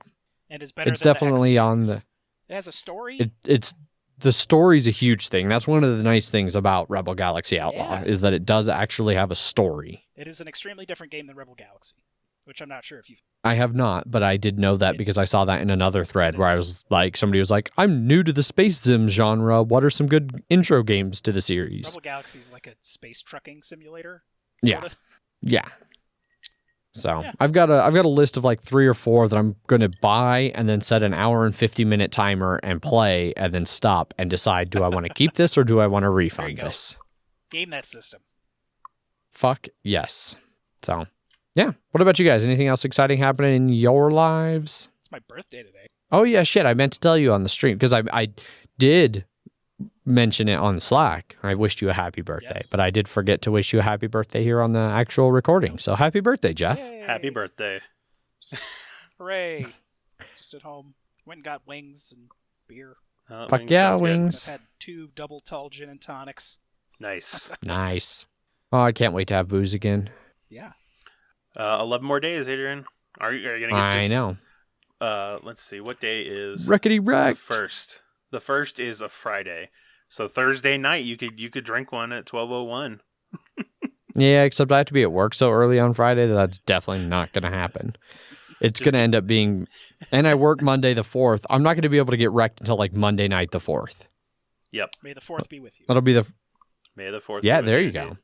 And is better It's than definitely the X on series. the... It has a story. It's the story's a huge thing. That's one of the nice things about Rebel Galaxy Outlaw is that it does actually have a story. It is an extremely different game than Rebel Galaxy, which I'm not sure if you've... I have not, but I did know that because I saw that in another thread where I was like, somebody was like, I'm new to the space sim genre. What are some good intro games to the series? Rebel Galaxy is like a space trucking simulator. Yeah. Yeah. So I've got a list of like 3 or 4 that I'm going to buy and then set an hour and 50-minute timer and play and then stop and decide, do I want to keep this or do I want to refund this? Game that system. Fuck yes. So, yeah. What about you guys? Anything else exciting happening in your lives? It's my birthday today. Oh, yeah, shit. I meant to tell you on the stream because I did mention it on Slack. I wished you a happy birthday, but I did forget to wish you a happy birthday here on the actual recording. So happy birthday, Jeff. Yay. Happy birthday. Hooray. Just at home. Went and got wings and beer. Fuck yeah, wings. I've had 2 double tall gin and tonics. Nice. Nice. Oh, I can't wait to have booze again. Yeah. 11 more days, Adrian. Are you gonna get? I know. Let's see. What day is Wreckety wreck. the first? The first is a Friday. So Thursday night, you could drink one at 12:01. Yeah, except I have to be at work so early on Friday that that's definitely not going to happen. It's going to end up being, and I work Monday the 4th. I'm not going to be able to get wrecked until like Monday night the 4th. Yep. May the 4th be with you. That'll be the May the 4th. Yeah, there you go.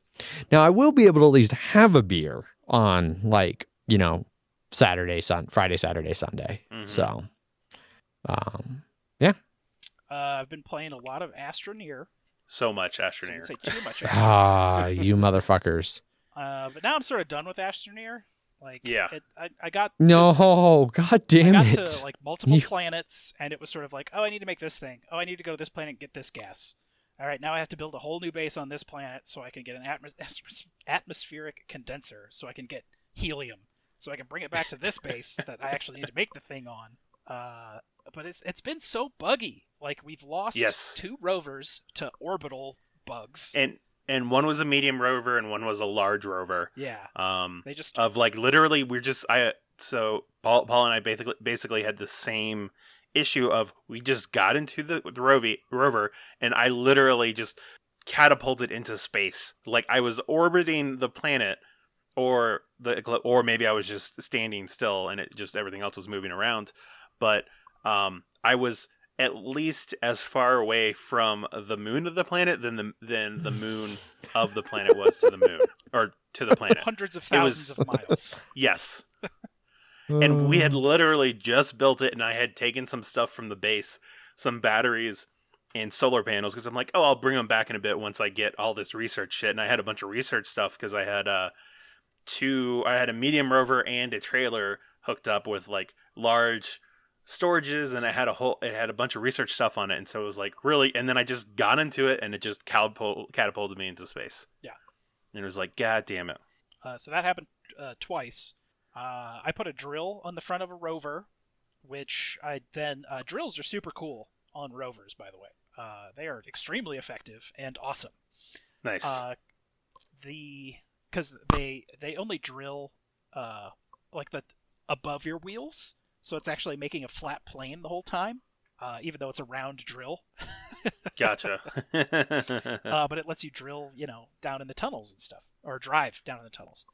Now I will be able to at least have a beer on like, Friday, Saturday, Sunday. Mhm. So, yeah. I've been playing a lot of Astroneer. So much So I Astroneer. wouldn't say too much Astroneer. Ah, you motherfuckers. But now I'm sort of done with Astroneer. Like, Yeah. I got No, god damn I got it. to like multiple You- planets, and it was sort of like, oh, I need to make this thing. Oh, I need to go to this planet and get this gas. All right, now I have to build a whole new base on this planet so I can get an atmospheric condenser, so I can get helium, so I can bring it back to this base that I actually need to make the thing on. But it's been so buggy. Like, we've lost Yes. 2 rovers to orbital bugs. And one was a medium rover and one was a large rover. Yeah, they just Of like literally so Paul and I basically had the same issue of we just got into the rover and I literally just catapulted into space. Like I was orbiting the planet or maybe I was just standing still and it just everything else was moving around. But I was at least as far away from the moon of the planet than the moon of the planet was to the moon or to the planet. hundreds of thousands of miles. Yes. And we had literally just built it, and I had taken some stuff from the base, some batteries and solar panels, because I'm like, oh, I'll bring them back in a bit once I get all this research shit. And I had a bunch of research stuff because I had I had a medium rover and a trailer hooked up with like large storages, and it had a bunch of research stuff on it, and so it was like really, and then I just got into it, and it just catapulted me into space. Yeah, and it was like, god damn it. So that happened twice. I put a drill on the front of a rover, which I then drills are super cool on rovers, by the way. They are extremely effective and awesome. Nice. Because they only drill like the above your wheels. So it's actually making a flat plane the whole time, even though it's a round drill. Gotcha. But it lets you drill, down in the tunnels and stuff, or drive down in the tunnels.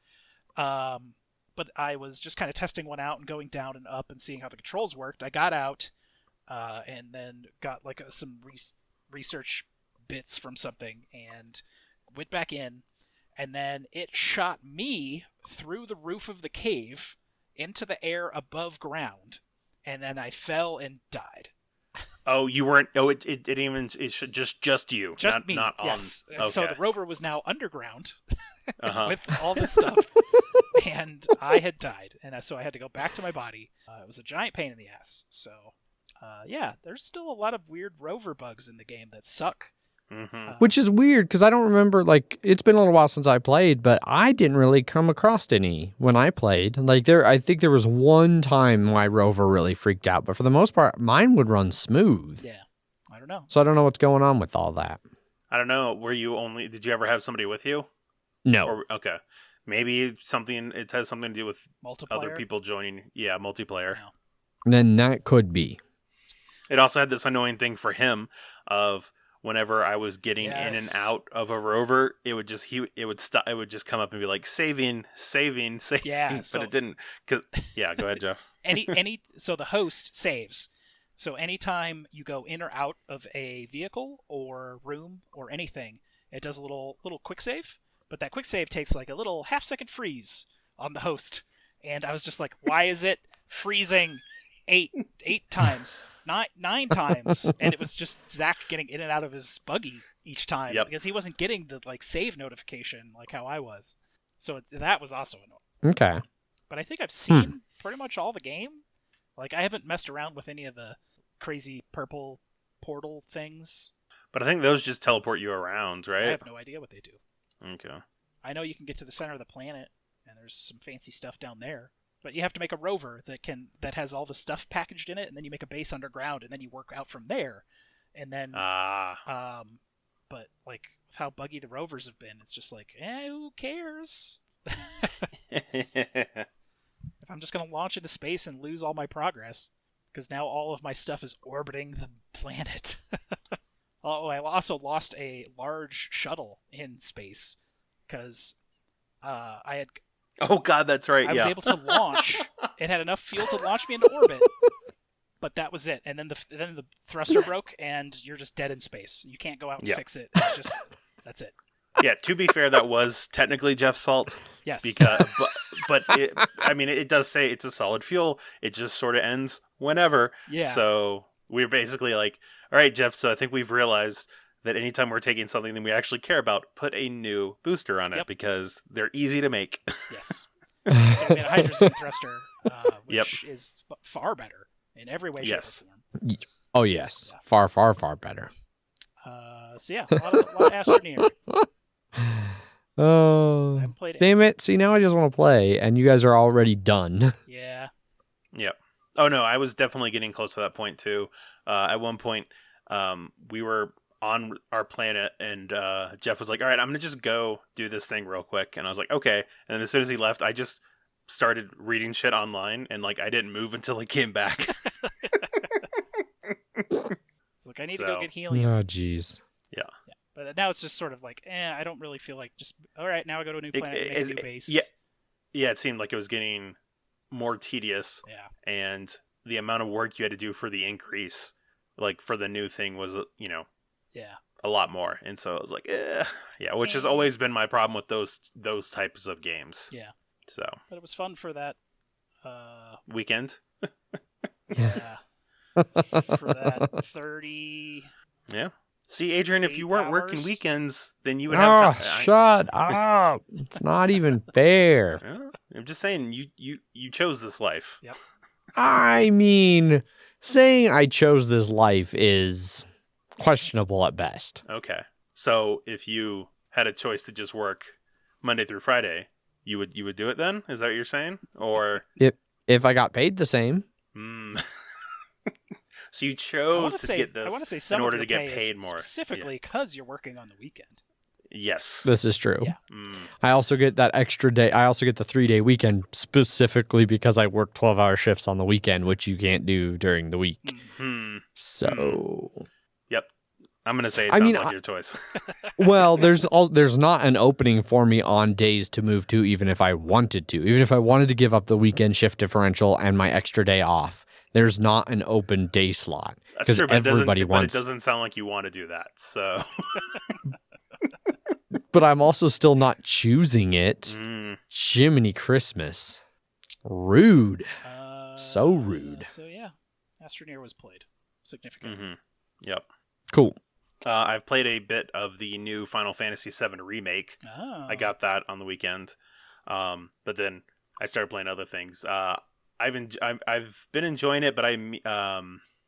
But I was just kind of testing one out and going down and up and seeing how the controls worked. I got out and then got like some research bits from something and went back in, and then it shot me through the roof of the cave into the air above ground, and then I fell and died. Oh, you weren't. Oh, it should just you. Just me. Not on. Yes. Okay. So the rover was now underground Uh-huh. with all this stuff, and I had died, and so I had to go back to my body. It was a giant pain in the ass. So, yeah, there's still a lot of weird rover bugs in the game that suck. Mm-hmm. Which is weird because I don't remember, like, it's been a little while since I played, but I didn't really come across any when I played. Like, I think there was one time my rover really freaked out, but for the most part, mine would run smooth. Yeah, I don't know. So I don't know what's going on with all that. I don't know. Did you ever have somebody with you? No. Okay. Maybe it has something to do with Multiplayer. other people joining. Yeah, multiplayer. No. Then that could be. It also had this annoying thing for him of whenever I was getting in and Yes. out of a rover, it would just come up and be like saving. Yeah, but so- it didn't. Go ahead, Jeff. So the host saves. So anytime you go in or out of a vehicle or room or anything, it does a little quick save. But that quick save takes like a little half-second freeze on the host, and I was just like, why is it freezing eight times, nine times? And it was just Zach getting in and out of his buggy each time. Yep. Because he wasn't getting the like save notification like how I was. So that was also annoying. Okay. But I think I've seen pretty much all the game. Like, I haven't messed around with any of the crazy purple portal things. But I think those just teleport you around, I right? have no idea what they do. Okay. I know you can get to the center of the planet, and there's some fancy stuff down there. But you have to make a rover that has all the stuff packaged in it, and then you make a base underground, and then you work out from there. And then, Ah. but like with how buggy the rovers have been, it's just like, who cares? If I'm just going to launch into space and lose all my progress, because now all of my stuff is orbiting the planet. Oh, I also lost a large shuttle in space because I Oh God, that's right. I was able to launch. It had enough fuel to launch me into orbit, but that was it. And then the thruster broke, and you're just dead in space. You can't go out and fix it. It's just that's it. Yeah, to be fair, that was technically Jeff's fault. Yes. Because, but it does say it's a solid fuel. It just sort of ends whenever. Yeah. So we're basically like, all right, Jeff, so I think we've realized that anytime we're taking something that we actually care about, put a new booster on it because they're easy to make. Yes. So we made a hydrogen thruster, which is far better in every way, shape, or form. Oh, yes. Yeah. Far, far, far better. So yeah, a lot of Astroneer. Oh, damn it. See, now I just want to play, and you guys are already done. Yeah. Yep. Oh, no, I was definitely getting close to that point, too. At one point, we were on our planet, and Jeff was like, all right, I'm going to just go do this thing real quick. And I was like, okay. And then as soon as he left, I just started reading shit online, and like I didn't move until he came back. It's like, I need to go get helium. Oh, jeez. Yeah. But now it's just sort of like, I don't really feel like just, all right, now I go to a new planet and make a new base. Yeah, it seemed like it was getting more tedious. Yeah. And the amount of work you had to do for the increase, like for the new thing was, a lot more. And so I was like, which has always been my problem with those types of games. Yeah. So. But it was fun for that weekend. Yeah. For that 30. Yeah. See, Adrian, if you weren't working weekends, then you would have time. Shut up. It's not even fair. I'm just saying, you chose this life. Yep. I mean, saying I chose this life is questionable at best. Okay. So if you had a choice to just work Monday through Friday, you would do it then? Is that what you're saying? Or if I got paid the same. So you chose to get this in order to get paid more. Specifically because you're working on the weekend. Yes. This is true. Yeah. I also get that extra day. I also get the 3-day weekend specifically because I work 12-hour shifts on the weekend, which you can't do during the week. So. Yep. I'm going to say it sounds like your choice. Well, there's not an opening for me on days to move to, even if I wanted to. Even if I wanted to give up the weekend shift differential and my extra day off. There's not an open day slot because everybody wants. But it doesn't sound like you want to do that. So, but I'm also still not choosing it. Jiminy Christmas, rude, so rude. So yeah, Astroneer was played significantly. Yep. Cool. I've played a bit of the new Final Fantasy VII remake. I got that on the weekend, but then I started playing other things. I've been enjoying it, but I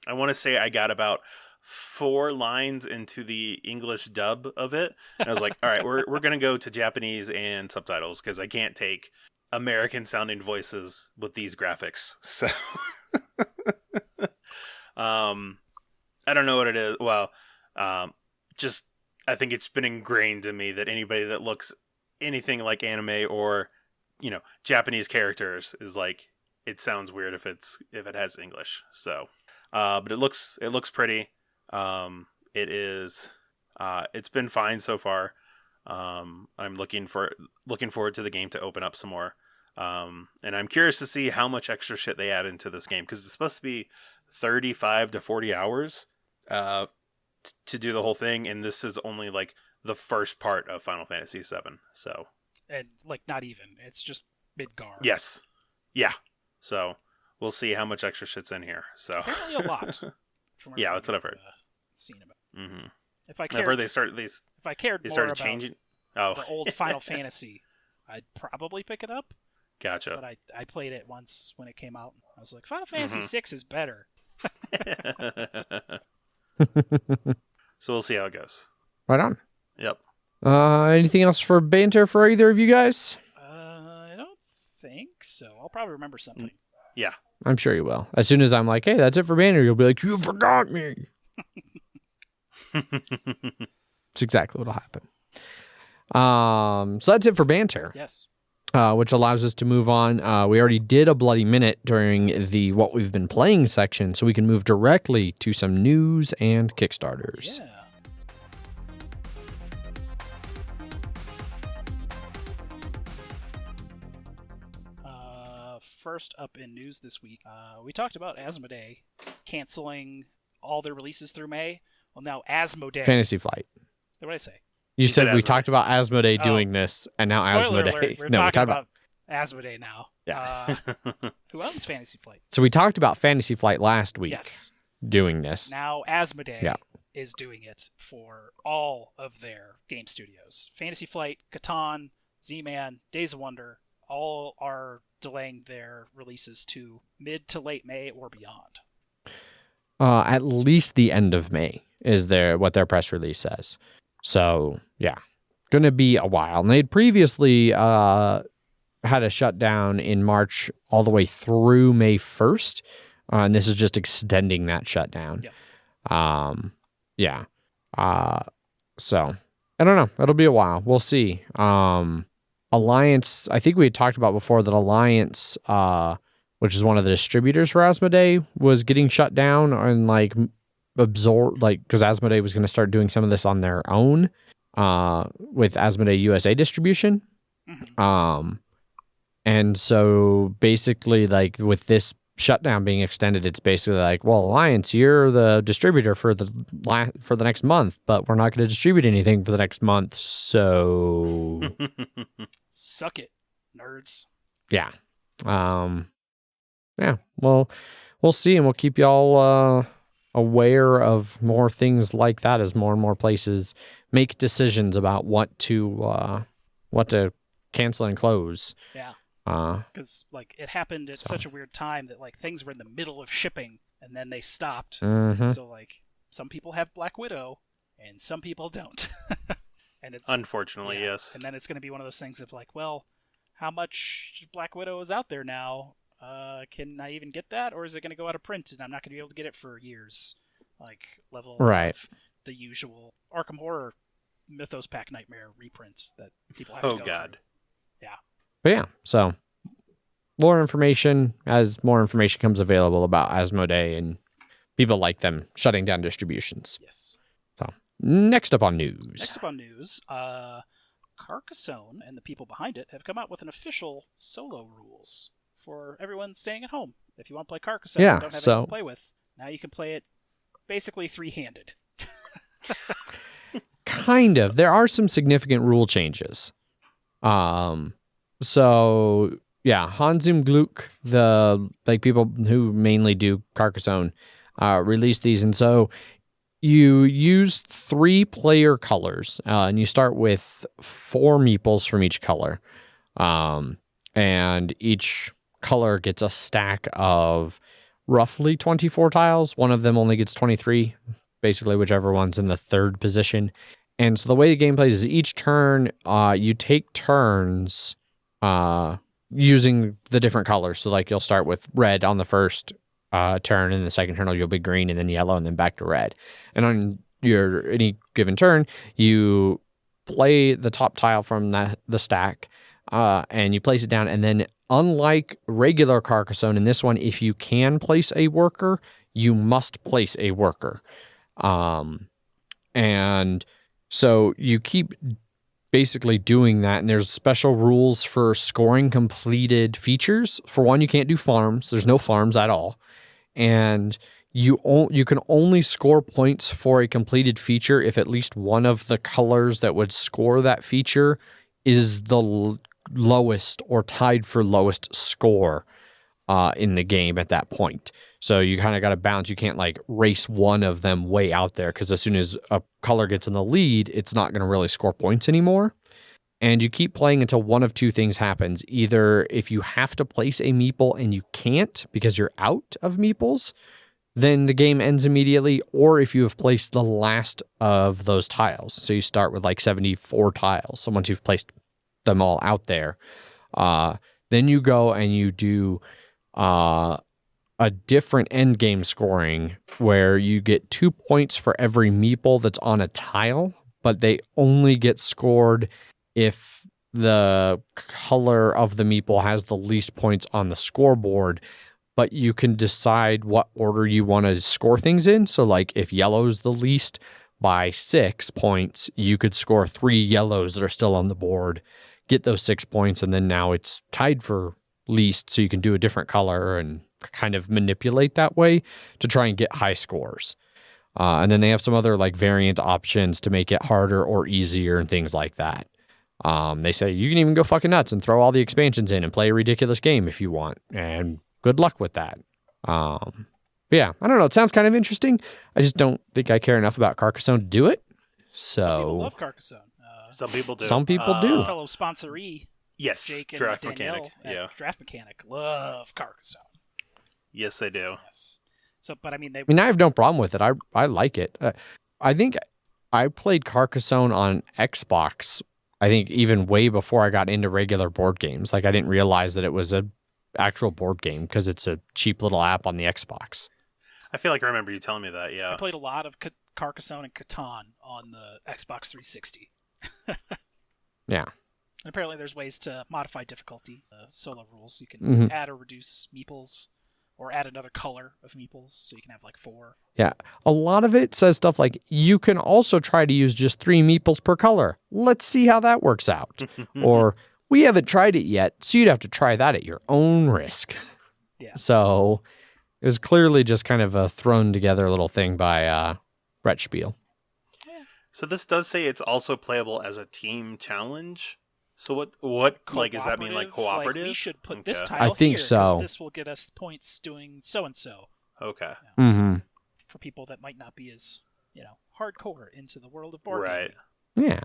want to say I got about 4 lines into the English dub of it, and I was like, all right, we're gonna go to Japanese and subtitles because I can't take American sounding voices with these graphics. So I don't know what it is. Well, just I think it's been ingrained in me that anybody that looks anything like anime or Japanese characters is like, it sounds weird if it has English. So, but it looks pretty. It's been fine so far. I'm looking forward to the game to open up some more. And I'm curious to see how much extra shit they add into this game because it's supposed to be 35 to 40 hours to do the whole thing, and this is only like the first part of Final Fantasy VII. So, and like not even, it's just Midgar. Yes, yeah. So we'll see how much extra shit's in here. So apparently a lot. Yeah, that's what I've heard. Seen about. If I cared, if I cared they more started about changing. the old Final Fantasy, I'd probably pick it up. Gotcha. But I played it once when it came out. I was like, Final Fantasy VI is better. So we'll see how it goes. Right on. Yep. Anything else for banter for either of you guys? I don't think so. I'll probably remember something. Yeah. I'm sure you will. As soon as I'm like, hey, that's it for banter, you'll be like, you forgot me. It's exactly what'll happen. So that's it for banter. Yes. which allows us to move on. We already did a bloody minute during the what we've been playing section, so we can move directly to some news and Kickstarters. Yeah. First up in news this week, we talked about Asmodee canceling all their releases through May. Well, now Asmodee. Fantasy Flight. What did I say? You said we Asmodee. talked about Asmodee doing this, and now Spoiler Asmodee. alert, we're No, talking about Asmodee now. Yeah. Who owns Fantasy Flight? So we talked about Fantasy Flight last week Yes. doing this. Now Asmodee Yeah. is doing it for all of their game studios. Fantasy Flight, Catan, Z-Man, Days of Wonder, all are delaying their releases to mid to late May or beyond. At least the end of May is what their press release says. So, yeah, going to be a while. And they'd previously had a shutdown in March all the way through May 1st. And this is just extending that shutdown. Yep. So, I don't know. It'll be a while. We'll see. Alliance, I think we had talked about before that Alliance, which is one of the distributors for Asmodee, was getting shut down and absorbed, because Asmodee was going to start doing some of this on their own with Asmodee USA distribution. Mm-hmm. And so basically, with this shutdown being extended, it's basically well, Alliance, you're the distributor for the next month, but we're not going to distribute anything for the next month. So Suck it, nerds. yeah. Yeah. Well, we'll see, and we'll keep y'all aware of more things like that as more and more places make decisions about what to cancel and close. Yeah. Because it happened at such a weird time that things were in the middle of shipping and then they stopped. Mhm. So some people have Black Widow and some people don't. And it's Unfortunately, yes. And then it's going to be one of those things of well, how much Black Widow is out there now? Can I even get that, or is it going to go out of print and I'm not going to be able to get it for years? Level Right. of the usual Arkham Horror Mythos Pack Nightmare reprints that people have to go God. through. Yeah. But yeah, so more information as more information comes available about Asmodee and people like them shutting down distributions. Yes. So next up on news. Next up on news, Carcassonne and the people behind it have come out with an official solo rules for everyone staying at home. If you want to play Carcassonne and don't have anyone to play with, now you can play it basically three-handed. Kind of. There are some significant rule changes. So yeah, Hansum Gluck, the people who mainly do Carcassonne, released these, and so you use 3 player colors, and you start with 4 meeples from each color, and each color gets a stack of roughly 24 tiles. One of them only gets 23, basically whichever one's in the 3rd position. And so the way the game plays is each turn, you take turns using the different colors. So you'll start with red on the first turn, and the second turn you'll be green, and then yellow, and then back to red. And on any given turn, you play the top tile from the stack, and you place it down. And then, unlike regular Carcassonne, in this one, if you can place a worker, you must place a worker. And so you keep basically doing that, and there's special rules for scoring completed features. For one, you can't do farms. There's no farms at all. And you can only score points for a completed feature if at least one of the colors that would score that feature is the lowest or tied for lowest score in the game at that point. So you kind of got to balance. You can't race one of them way out there, because as soon as a color gets in the lead, it's not going to really score points anymore. And you keep playing until one of 2 things happens. Either if you have to place a meeple and you can't because you're out of meeples, then the game ends immediately, or if you have placed the last of those tiles. So you start with 74 tiles. So once you've placed them all out there, then you go and you do a different end game scoring where you get 2 points for every meeple that's on a tile, but they only get scored if the color of the meeple has the least points on the scoreboard, but you can decide what order you want to score things in. So like if yellow's the least by 6 points, you could score 3 yellows that are still on the board, get those 6 points, and then now it's tied for least, so you can do a different color and kind of manipulate that way to try and get high scores. And then they have some other like variant options to make it harder or easier and things like that. They say you can even go fucking nuts and throw all the expansions in and play a ridiculous game if you want, and good luck with that. But yeah, I don't know. It sounds kind of interesting. I just don't think I care enough about Carcassonne to do it. So Some people love Carcassonne. Some people do. Some people do. Fellow sponsoree, Yes, Jake and Draft Danielle Mechanic. at Yeah. Draft Mechanic love Carcassonne. Yes, they do. Yes. So, but I mean, I mean, I have no problem with it. I like it. I think I played Carcassonne on Xbox, I think even way before I got into regular board games. Like I didn't realize that it was a actual board game because it's a cheap little app on the Xbox. I feel like I remember you telling me that, I yeah. played a lot of Carcassonne and Catan on the Xbox 360. Yeah. And apparently there's ways to modify difficulty. Solo rules. You can Mhm. add or reduce meeples, or add another color of meeples, so you can have like 4. Yeah. A lot of it says stuff like, you can also try to use just 3 meeples per color. Let's see how that works out. Or, we haven't tried it yet, so you'd have to try that at your own risk. Yeah. So it was clearly just kind of a thrown together little thing by Brett Spiel. So this does say it's also playable as a team challenge. So what like does that mean, like cooperative? Like we should put this Okay. tile I think here, 'cause so. this will get us points doing so and so. Okay. Mm-hmm. For people that might not be as, hardcore into the world of board Right. gaming. Yeah.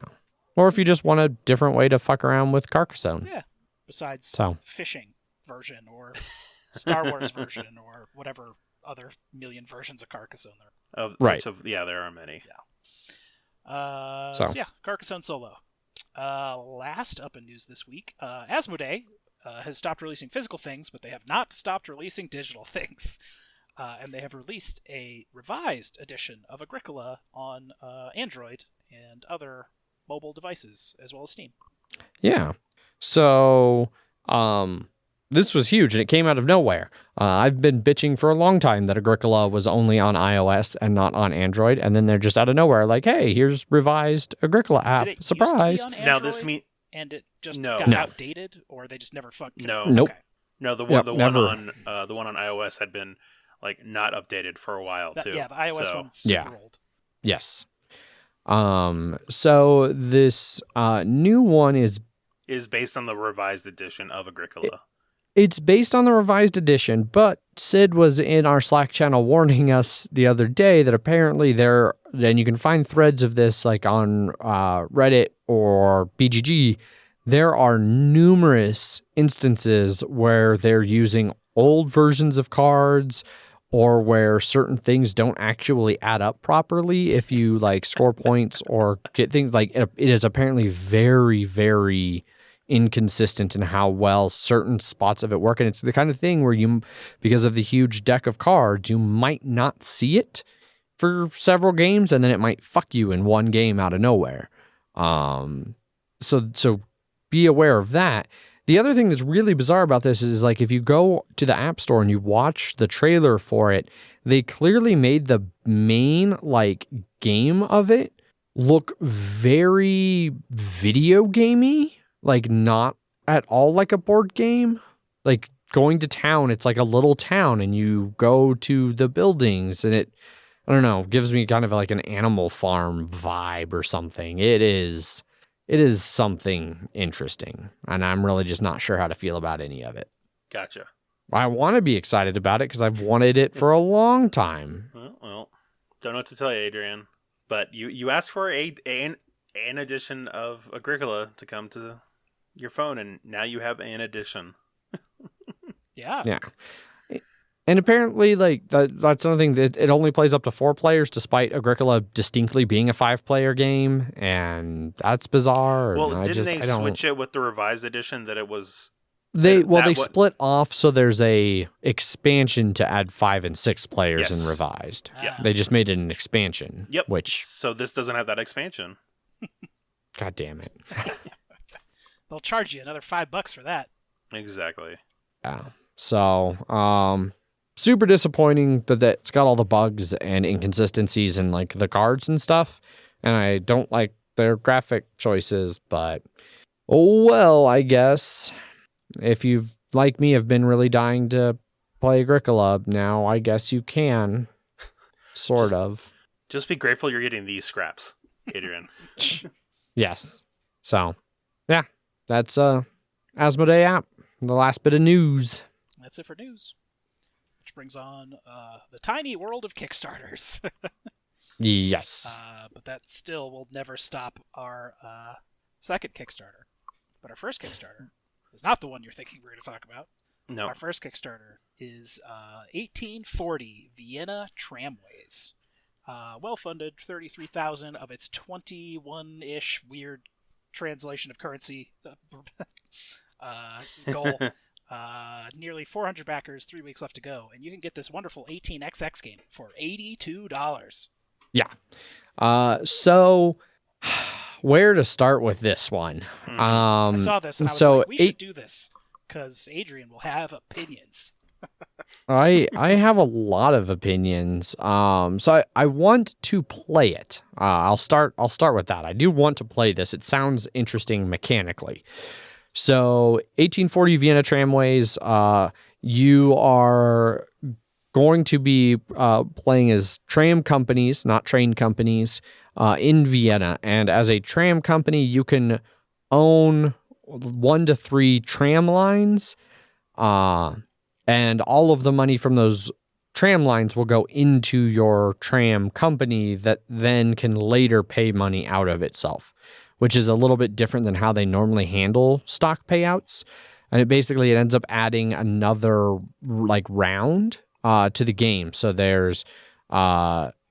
Or if you just want a different way to fuck around with Carcassonne. Yeah. Besides So. fishing version or Star Wars version or whatever other million versions of Carcassonne there Right. Yeah, there are many. are. So. So yeah, Carcassonne Solo. Last up in news this week, Asmodee has stopped releasing physical things, but they have not stopped releasing digital things. And they have released a revised edition of Agricola on Android and other mobile devices, as well as Steam. Yeah. So, this was huge, and it came out of nowhere. I've been bitching for a long time that Agricola was only on iOS and not on Android, and then they're just out of nowhere, like, hey, here's revised Agricola app. Did it Surprise! used to be on Now Android, this mean and it just No. got No. outdated, or they just never fucking... No. Nope. Okay. no the Yep, one never. on the one on iOS had been like not updated for a while too. Yeah, the iOS So- one's super Yeah. old. Yes. So this new one is based on the revised edition of Agricola. It's based on the revised edition, but Sid was in our Slack channel warning us the other day that apparently and you can find threads of this like on Reddit or BGG, there are numerous instances where they're using old versions of cards or where certain things don't actually add up properly if you like score points or get things like it is apparently very, very inconsistent in how well certain spots of it work. And it's the kind of thing where you, because of the huge deck of cards, you might not see it for several games and then it might fuck you in one game out of nowhere. So be aware of that. The other thing that's really bizarre about this is like if you go to the App Store and you watch the trailer for it, they clearly made the main like game of it look very video gamey, like not at all like a board game. Like going to town, it's like a little town and you go to the buildings and it, I don't know, gives me kind of like an Animal Farm vibe or something. It is something interesting, and I'm really just not sure how to feel about any of it. Gotcha. I want to be excited about it because I've wanted it for a long time. Well, don't know what to tell you, Adrian. But you asked for an edition of Agricola to come to your phone, and now you have an edition. Yeah. Yeah. And apparently, like that's something that it only plays up to 4 players, despite Agricola distinctly being a 5-player game, and that's bizarre. Well, and didn't they I don't- switch it with the revised edition that it was? They that split off, so there's a expansion to add 5 and 6 players in Yes. revised. Yeah. They just made it an expansion. Yep. Which, So this doesn't have that expansion. god damn it. they'll charge you another $5 for that. Exactly. Yeah. So, super disappointing that it's got all the bugs and inconsistencies in like the cards and stuff. And I don't like their graphic choices, but oh well, I guess. If you, like me, have been really dying to play Agricola, now I guess you can. Sort of. Just be grateful you're getting these scraps, Adrian. Yes. So, yeah, that's Asmodee app. The last bit of news. That's it for news. Which brings on the tiny world of Kickstarters. Yes. But that still will never stop our second Kickstarter. But our first Kickstarter is not the one you're thinking we're going to talk about. No. Our first Kickstarter is 1840 Vienna Tramways. Well-funded, 33,000 of its 21-ish weird translation of currency goal. Nearly 400 backers, 3 weeks left to go, and you can get this wonderful 18XX game for $82. Yeah. So where to start with this one? I saw this and I was like, we should do this because Adrian will have opinions. I have a lot of opinions. So I want to play it. I'll start with that. I do want to play this. It sounds interesting mechanically. So 1840 Vienna Tramways, you are going to be playing as tram companies, not train companies, in Vienna. And as a tram company, you can own 1 to 3 tram lines, and all of the money from those tram lines will go into your tram company that then can later pay money out of itself, which is a little bit different than how they normally handle stock payouts. And it ends up adding another like round to the game. So there's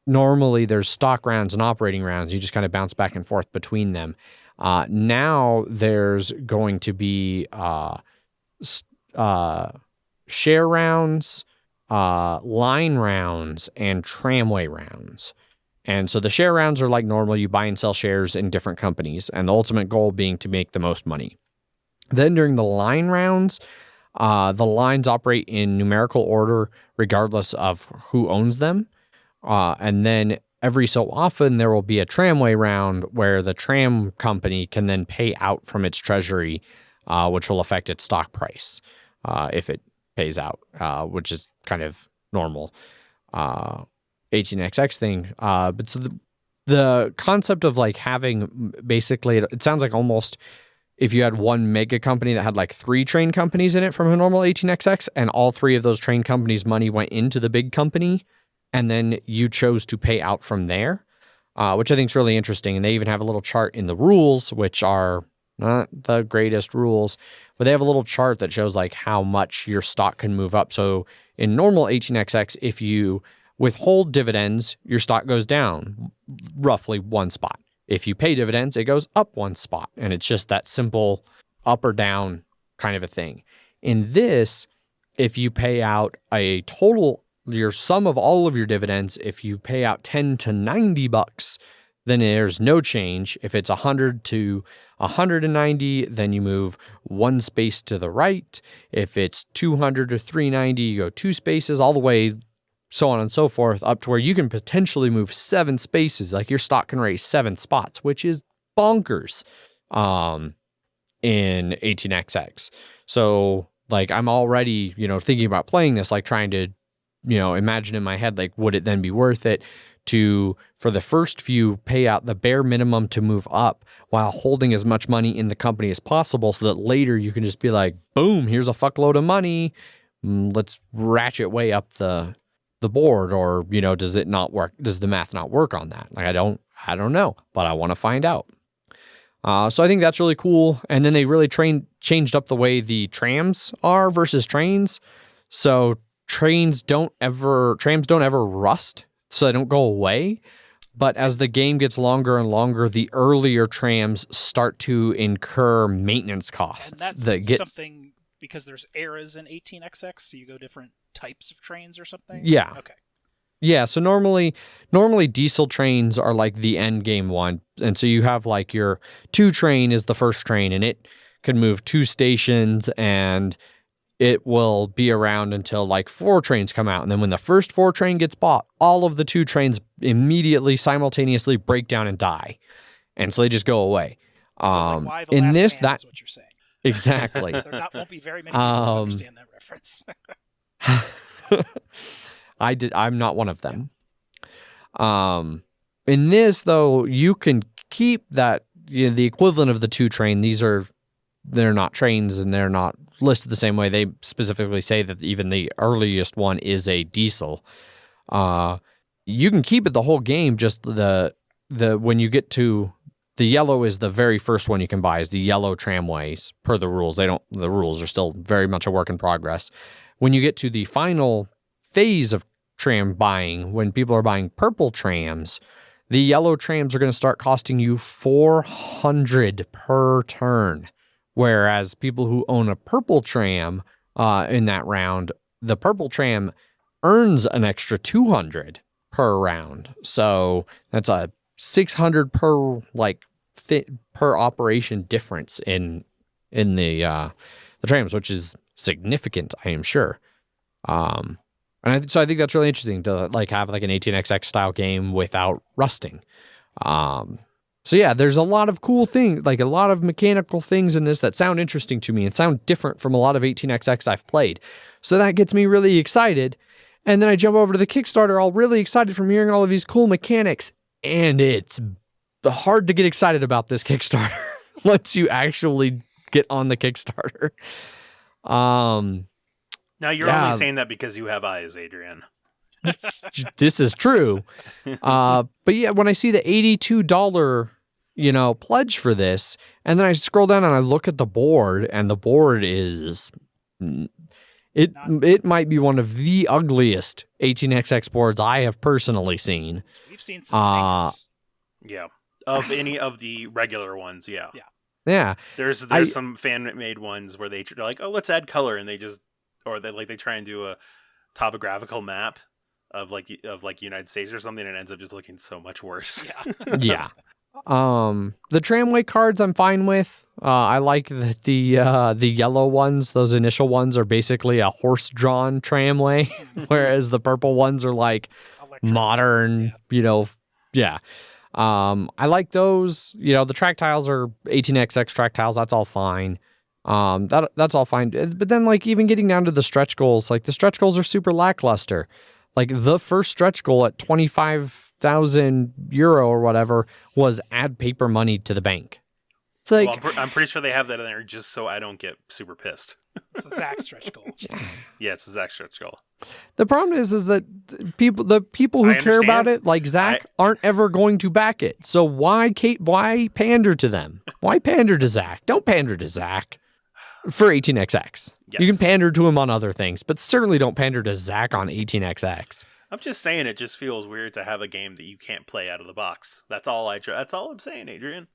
normally there's stock rounds and operating rounds. You just kind of bounce back and forth between them. Now there's going to be share rounds, line rounds, and tramway rounds. And so the share rounds are like normal. You buy and sell shares in different companies, and the ultimate goal being to make the most money. Then during the line rounds, the lines operate in numerical order regardless of who owns them. And then every so often there will be a tramway round where the tram company can then pay out from its treasury, which will affect its stock price if it pays out, which is kind of normal 18XX thing. But so the concept of like having basically, it sounds like almost if you had one mega company that had like 3 train companies in it from a normal 18XX, and all 3 of those train companies' money went into the big company, and then you chose to pay out from there, which I think is really interesting. And they even have a little chart in the rules, which are not the greatest rules, but they have a little chart that shows like how much your stock can move up. So in normal 18XX, if you withhold dividends, your stock goes down roughly 1 spot. If you pay dividends, it goes up 1 spot. And it's just that simple up or down kind of a thing. In this, if you pay out a total, your sum of all of your dividends, if you pay out 10 to $90, then there's no change. If it's 100 to 190, then you move 1 space to the right. If it's 200 to 390, you go 2 spaces, all the way so on and so forth, up to where you can potentially move 7 spaces. Like your stock can raise 7 spots, which is bonkers in 18XX. So like I'm already, thinking about playing this, like trying to, imagine in my head, like, would it then be worth it to, for the first few, pay out the bare minimum to move up while holding as much money in the company as possible, so that later you can just be like, boom, here's a fuckload of money. Let's ratchet way up the board, or, does it not work? Does the math not work on that? Like, I don't know, but I want to find out. So I think that's really cool. And then they really changed up the way the trams are versus trains. So trams don't ever rust, so they don't go away. But as the game gets longer and longer, the earlier trams start to incur maintenance costs. And that's something because there's eras in 18XX, so you go different types of trains or something? Yeah. Okay. Yeah, so normally diesel trains are like the end game one. And so you have like your 2 train is the first train, and it can move 2 stations, and it will be around until like 4 trains come out. And then when the first 4 train gets bought, all of the 2 trains immediately simultaneously break down and die. And so they just go away. So like why the In last this, man that is what you're saying. exactly. There won't be very many people who understand that reference. I'm not one of them. In this, though, you can keep that, the equivalent of the 2 train. They're not trains and they're not listed the same way. They specifically say that even the earliest one is a diesel. You can keep it the whole game. Just the when you get to the yellow is the very first one you can buy is the yellow tramways per the rules. The rules are still very much a work in progress. When you get to the final phase of tram buying, when people are buying purple trams, the yellow trams are going to start costing you 400 per turn. Whereas people who own a purple tram in that round, the purple tram earns an extra 200 per round. So that's a 600 per per operation difference in the trams, which is significant, I am sure. So I think that's really interesting to have like an 18xx style game without rusting. So yeah, there's a lot of cool things, like a lot of mechanical things in this that sound interesting to me and sound different from a lot of 18xx I've played. So that gets me really excited. And then I jump over to the Kickstarter all really excited from hearing all of these cool mechanics. And it's hard to get excited about this Kickstarter once you actually get on the Kickstarter. Now you're only saying that because you have eyes, Adrian. This is true. But yeah, when I see the $82, pledge for this, and then I scroll down and I look at the board, and the board is it might be one of the ugliest 18xx boards I have personally seen. We've seen some stingers. Yeah. Of any of the regular ones, yeah. Yeah. There's some fan-made ones where they're like, oh, let's add color, and they try and do a topographical map of United States or something, and it ends up just looking so much worse. Yeah. The tramway cards I'm fine with. I like that the yellow ones, those initial ones, are basically a horse-drawn tramway, whereas the purple ones are like modern, yeah. I like those. The track tiles are 18xx track tiles. That's all fine. That's all fine. But then even getting down to the stretch goals, the stretch goals are super lackluster. The first stretch goal at 25,000 euro or whatever was add paper money to the bank. It's like, I'm pretty sure they have that in there just so I don't get super pissed. It's a Zach stretch goal. Yeah, it's a Zach stretch goal. The problem is that the people who care about it, like Zach, aren't ever going to back it. So why pander to them? Why pander to Zach? Don't pander to Zach for 18xx. Yes. You can pander to him on other things, but certainly don't pander to Zach on 18xx. I'm just saying it just feels weird to have a game that you can't play out of the box. That's all I'm saying, Adrian.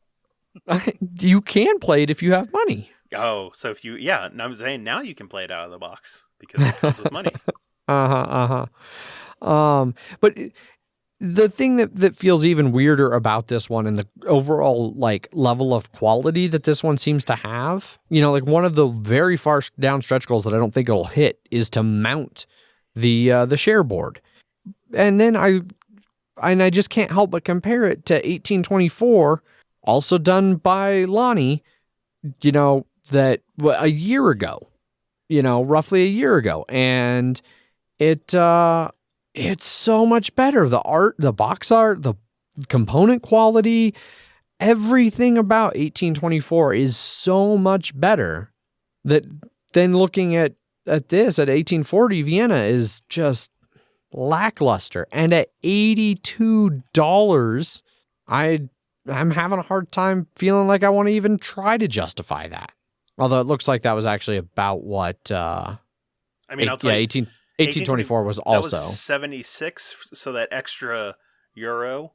You can play it if you have money. Oh, so if I'm saying now you can play it out of the box because it comes with money. But the thing that feels even weirder about this one and the overall level of quality that this one seems to have, one of the very far down stretch goals that I don't think it'll hit is to mount the share board. And then I just can't help but compare it to 1824, also done by Lonnie, that a year ago, roughly a year ago. And it's so much better. The art, the box art, the component quality, everything about 1824 is so much better than looking at this at 1840 Vienna is just lackluster. And at $82, I'm having a hard time feeling like I want to even try to justify that. Although it looks like that was actually about what I'll tell you, 1824 was also that was 76, so that extra euro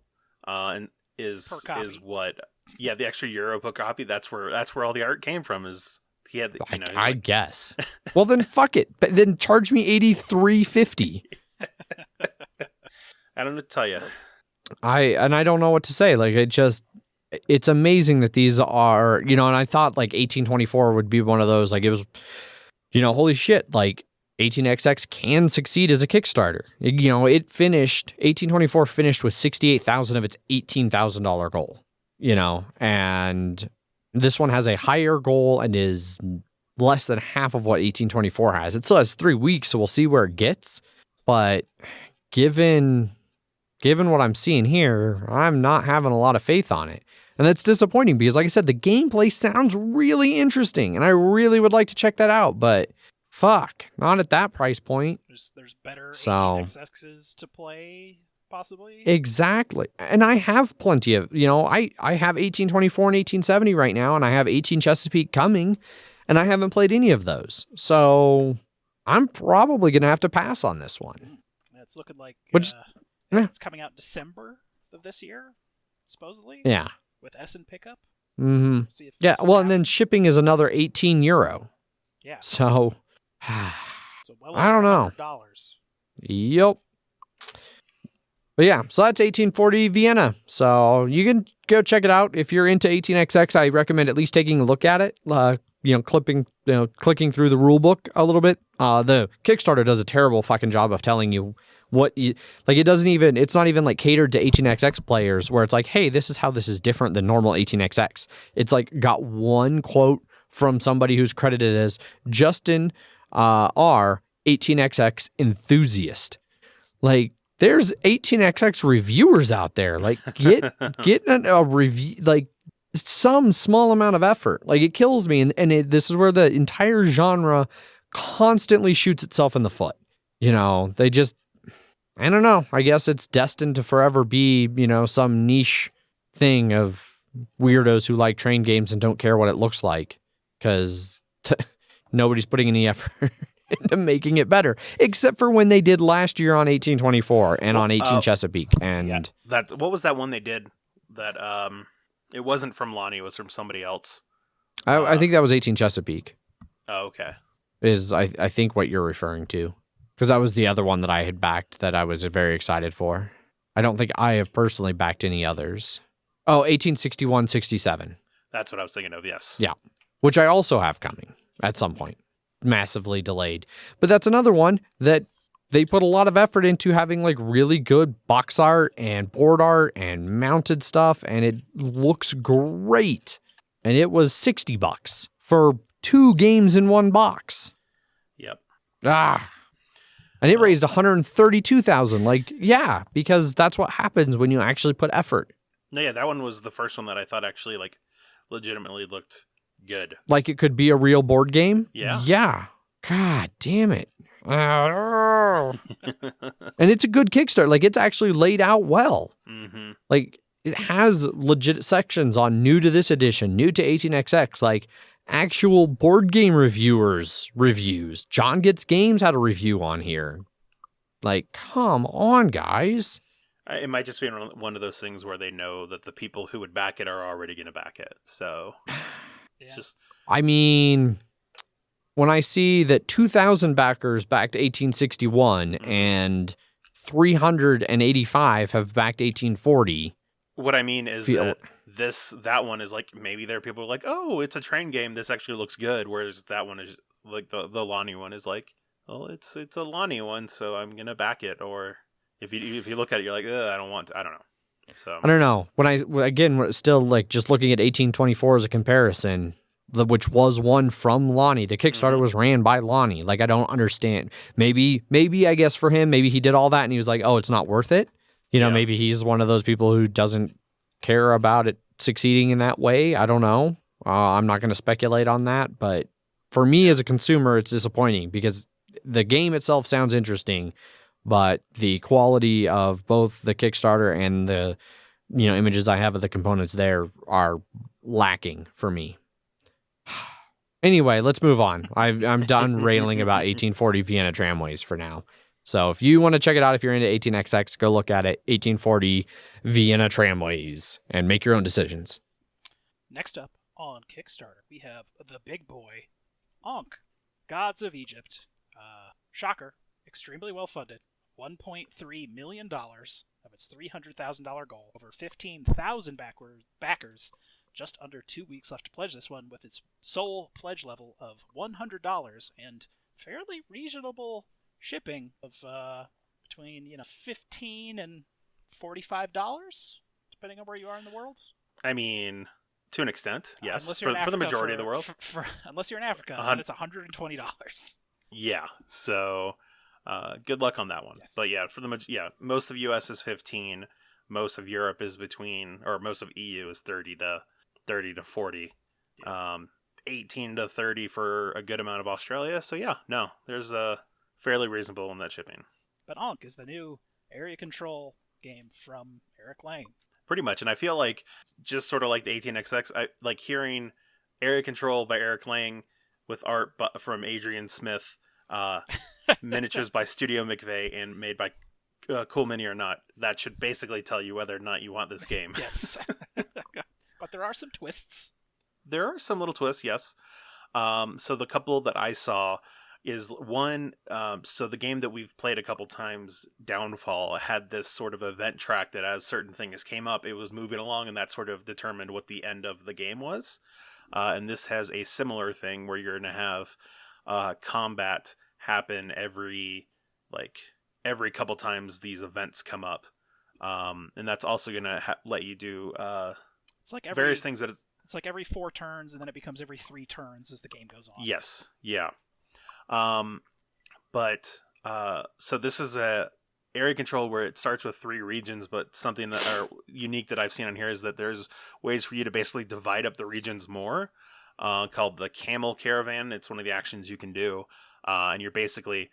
is what the extra euro per copy, that's where all the art came from. Is he had I guess. Well then fuck it. But then charge me $83.50. I don't know what to tell you. I don't know what to say. it's amazing that these are, and I thought like 1824 would be one of those, like it was, holy shit, like 18XX can succeed as a Kickstarter. It finished, 1824 finished with 68,000 of its $18,000 goal, and this one has a higher goal and is less than half of what 1824 has. It still has 3 weeks, so we'll see where it gets. But given what I'm seeing here, I'm not having a lot of faith on it. And that's disappointing because, like I said, the gameplay sounds really interesting, and I really would like to check that out, but fuck, not at that price point. There's better So, 18xx's to play, possibly. Exactly. And I have plenty of, I have 1824 and 1870 right now, and I have 18 Chesapeake coming, and I haven't played any of those. So I'm probably going to have to pass on this one. It's looking like yeah. it's coming out December of this year, supposedly. Yeah. With Essen pickup. Mm-hmm. See if Yeah, well, and then shipping is another €18. Yeah. So, well I don't know. $100. Yep. But yeah, so that's 1840 Vienna. So you can go check it out. If you're into 18XX, I recommend at least taking a look at it. Clicking through the rule book a little bit. The Kickstarter does a terrible fucking job of telling you what you, like, it's not even like catered to 18XX players where it's like, hey, this is how this is different than normal 18XX. It's like got one quote from somebody who's credited as Justin R 18XX enthusiast. Like, there's 18XX reviewers out there. Like, get a review, like some small amount of effort. Like, it kills me. And this is where the entire genre constantly shoots itself in the foot. They just, I don't know. I guess it's destined to forever be, some niche thing of weirdos who like train games and don't care what it looks like because nobody's putting any effort into making it better, except for when they did last year on 1824 and on 18 Chesapeake. And what was that one they did that it wasn't from Lonnie, it was from somebody else. I think that was 18 Chesapeake. Oh, okay. Is I think what you're referring to. Because that was the other one that I had backed that I was very excited for. I don't think I have personally backed any others. Oh, 1861-67. That's what I was thinking of, yes. Yeah, which I also have coming at some point. Massively delayed. But that's another one that they put a lot of effort into having like really good box art and board art and mounted stuff, and it looks great. And it was $60 for 2 games in one box. Yep. And it raised $132,000. Like, yeah, because that's what happens when you actually put effort. No, yeah, that one was the first one that I thought actually like legitimately looked good. Like it could be a real board game? Yeah. Yeah. God damn it. And it's a good Kickstarter. Like, it's actually laid out well. Mm-hmm. Like, it has legit sections on new to this edition, new to 18XX, like actual board game reviews. John Gets Games had a review on here. Like, come on, guys. It might just be one of those things where they know that the people who would back it are already going to back it. So, just... I mean, when I see that 2,000 backers backed 1861 and 385 have backed 1840. What I mean is that one is like, maybe there are people like, oh, it's a train game, this actually looks good, whereas that one is like the Lonnie one is like, well, it's a Lonnie one, so I'm gonna back it. Or if you look at it, you're like, I don't want to. I don't know. So I don't know. We're still like just looking at 1824 as a comparison, which was one from Lonnie. The Kickstarter was ran by Lonnie. Like, I don't understand. Maybe I guess for him, maybe he did all that and he was like, oh, it's not worth it. Maybe he's one of those people who doesn't care about it succeeding in that way. I don't know. I'm not going to speculate on that. But for me as a consumer, it's disappointing because the game itself sounds interesting, but the quality of both the Kickstarter and the images I have of the components there are lacking for me. Anyway, let's move on. I'm done railing about 1840 Vienna Tramways for now. So if you want to check it out, if you're into 18XX, go look at it. 1840 Vienna Tramways and make your own decisions. Next up on Kickstarter, we have the big boy, Ankh, Gods of Egypt. Shocker, extremely well funded, $1.3 million, of its $300,000 goal. Over 15,000 backers. Just under 2 weeks left to pledge this one, with its sole pledge level of $100 and fairly reasonable shipping of between $15 and $45, depending on where you are in the world. I mean, to an extent, yes. Unless you're in for the Africa majority of the world. Unless you're in Africa, then it's $120. Yeah. So, good luck on that one. Yes. But yeah, most of US is 15. Most of Europe is most of EU is 30 to 40. 18 to 30 for a good amount of Australia. So yeah, no, there's a fairly reasonable in that shipping. But Ankh is the new area control game from Eric Lang. Pretty much, and I feel like just sort of like the 18XX, I like hearing Area Control by Eric Lang with art from Adrian Smith, miniatures by Studio McVeigh, and made by Cool Mini or not. That should basically tell you whether or not you want this game. Yes. But there are some twists. There are some little twists, yes. So the couple that I saw is one, so the game that we've played a couple times, Downfall, had this sort of event track that as certain things came up, it was moving along, and that sort of determined what the end of the game was. And this has a similar thing where you're going to have combat happen every couple times these events come up. And that's also going to let you do it's like various things, but it's like every 4 turns, and then it becomes every 3 turns as the game goes on. Yes, yeah. So this is a area control where it starts with 3 regions, but something that are unique that I've seen on here is that there's ways for you to basically divide up the regions more, called the Camel Caravan. It's one of the actions you can do, and you're basically,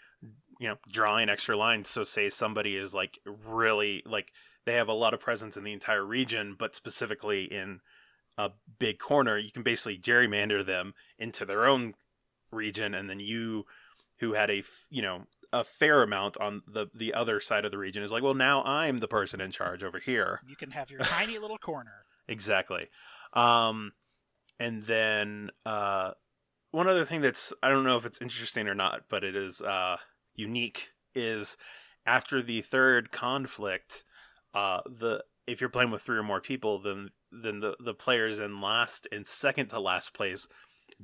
drawing extra lines. So say somebody is really they have a lot of presence in the entire region, but specifically in a big corner, you can basically gerrymander them into their own region, and then you, who had a fair amount on the other side of the region, is like, well, now I'm the person in charge over here. You can have your tiny little corner. Exactly. And then one other thing that's, I don't know if it's interesting or not, but it is unique, is after the third conflict, if you're playing with 3 or more people, then the players in last and second to last place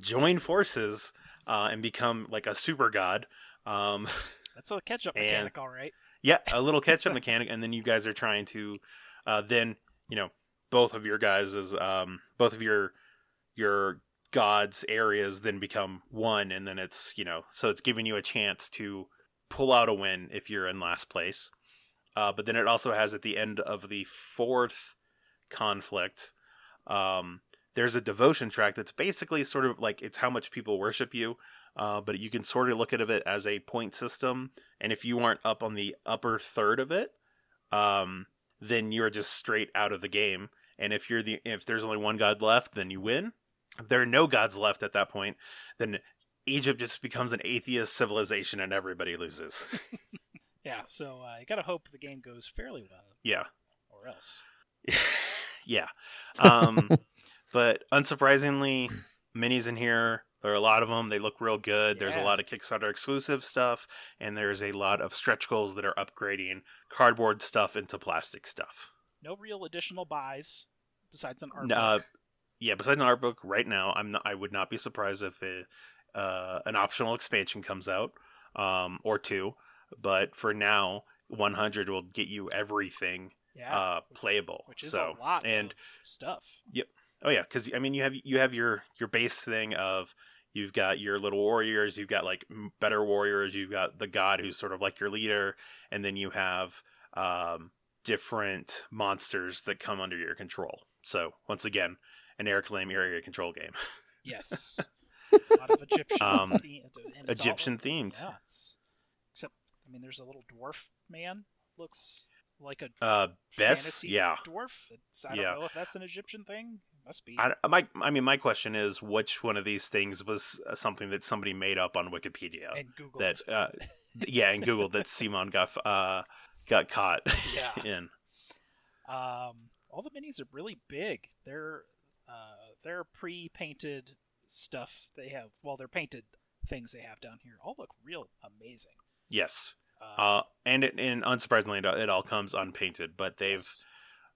join forces and become like a super god. That's a catch-up mechanic, all right. Yeah, a little catch-up mechanic, and then you guys are trying to both of your both of your gods' areas then become one, and then it's so it's giving you a chance to pull out a win if you're in last place. But then it also has, at the end of the 4th conflict, there's a devotion track that's basically sort of like, it's how much people worship you, but you can sort of look at it as a point system, and if you aren't up on the upper third of it, then you're just straight out of the game. And if there's only one god left, then you win. If there are no gods left at that point, then Egypt just becomes an atheist civilization and everybody loses. Yeah, so you gotta hope the game goes fairly well. Yeah. Or else. Yeah. But unsurprisingly, minis in here, there are a lot of them. They look real good. Yeah. There's a lot of Kickstarter exclusive stuff, and there's a lot of stretch goals that are upgrading cardboard stuff into plastic stuff. No real additional buys besides an art book. Yeah, besides an art book right now, I would not be surprised if an optional expansion comes out, or 2. But for now, 100 will get you everything playable, which is a lot of stuff. Yep. Oh yeah, because I mean, you have your base thing of, you've got your little warriors, you've got like better warriors, you've got the god who's sort of like your leader, and then you have different monsters that come under your control. So once again, an Eric Lame area control game. Yes. A lot of Egyptian themed. Yeah. Except, I mean, there's a little dwarf man. Looks like a fantasy dwarf. I don't know if that's an Egyptian thing. Must be. My question is, which one of these things was something that somebody made up on Wikipedia and Googled? And Googled that Simon got caught in. All the minis are really big. They're pre-painted stuff they have. Well, they're painted things they have down here. All look real amazing. Yes. And unsurprisingly, it all comes unpainted. But Yes.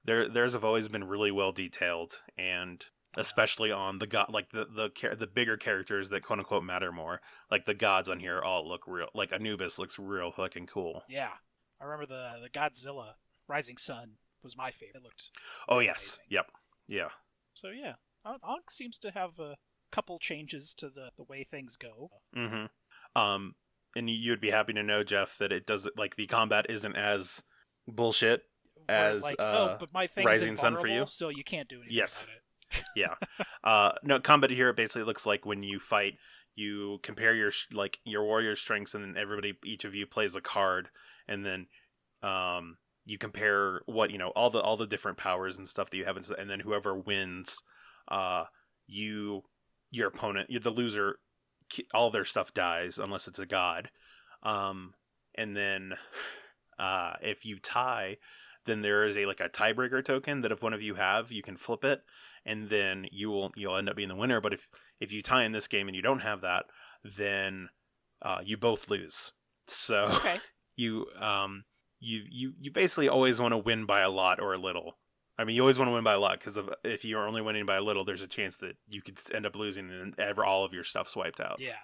theirs have always been really well detailed, and especially on the god, like the bigger characters that quote unquote matter more. Like the gods on here all look real. Like Anubis looks real fucking cool. Yeah. I remember the Godzilla Rising Sun was my favorite. It looked Oh yes, amazing. yep, yeah. So yeah, Ankh seems to have a couple changes to the way things go. Mm-hmm. And you'd be happy to know, Jeff, that it does like the combat isn't as bullshit Where, as like, but my thing's Rising Sun for you. invulnerable, so you can't do anything Yes. about it. Yeah. No, combat here basically looks like when you fight, you compare your warrior strengths, and then each of you plays a card, and then you compare what all the different powers and stuff that you have, and then whoever wins, your opponent, the loser, all their stuff dies unless it's a god, and then if you tie, then there is a tiebreaker token that if one of you have, you can flip it, and then you'll end up being the winner. But if you tie in this game and you don't have that, then you both lose. So Okay. you basically always want to win by a lot or a little. I mean, you always want to win by a lot, because if you're only winning by a little, there's a chance that you could end up losing and all of your stuff's wiped out. Yeah.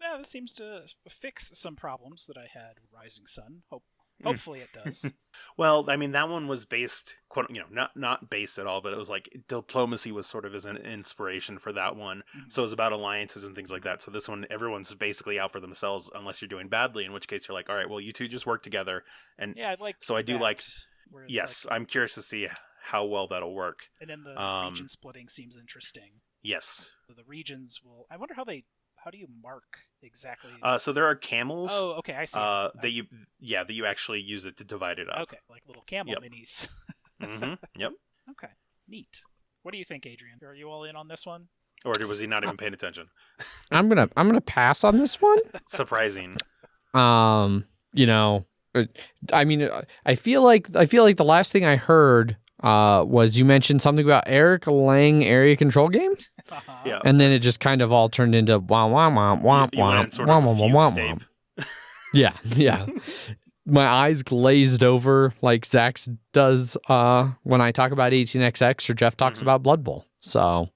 Yeah, this seems to fix some problems that I had with Rising Sun. Hopefully it does. Well, I mean, that one was based, not based at all, but it was like diplomacy was sort of as an inspiration for that one. Mhm. So it was about alliances and things like that. So this one, everyone's basically out for themselves unless you're doing badly, in which case you're like, all right, well, you two just work together. And Yeah, I like. so I do that, like. where, Yes, like, I'm curious to see how well that'll work. and then the region splitting seems interesting. Yes. The regions will. I wonder how do you mark exactly? So there are camels. Oh, okay, I see. That you actually use it to divide it up. Okay, like little camel Yep. minis. Mm-hmm. Yep. Okay, neat. What do you think, Adrian? Are you all in on this one? Or was he not even paying attention? I'm gonna pass on this one. Surprising. You know, I mean, I feel like the last thing I heard was you mentioned something about Eric Lang area control games, Yeah. and then it just kind of all turned into womp womp womp womp You went womp sort of a womp fugue womp state. womp. Yeah. My eyes glazed over like Zach's does when I talk about 18XX or Jeff talks Mhm. about Blood Bowl. So,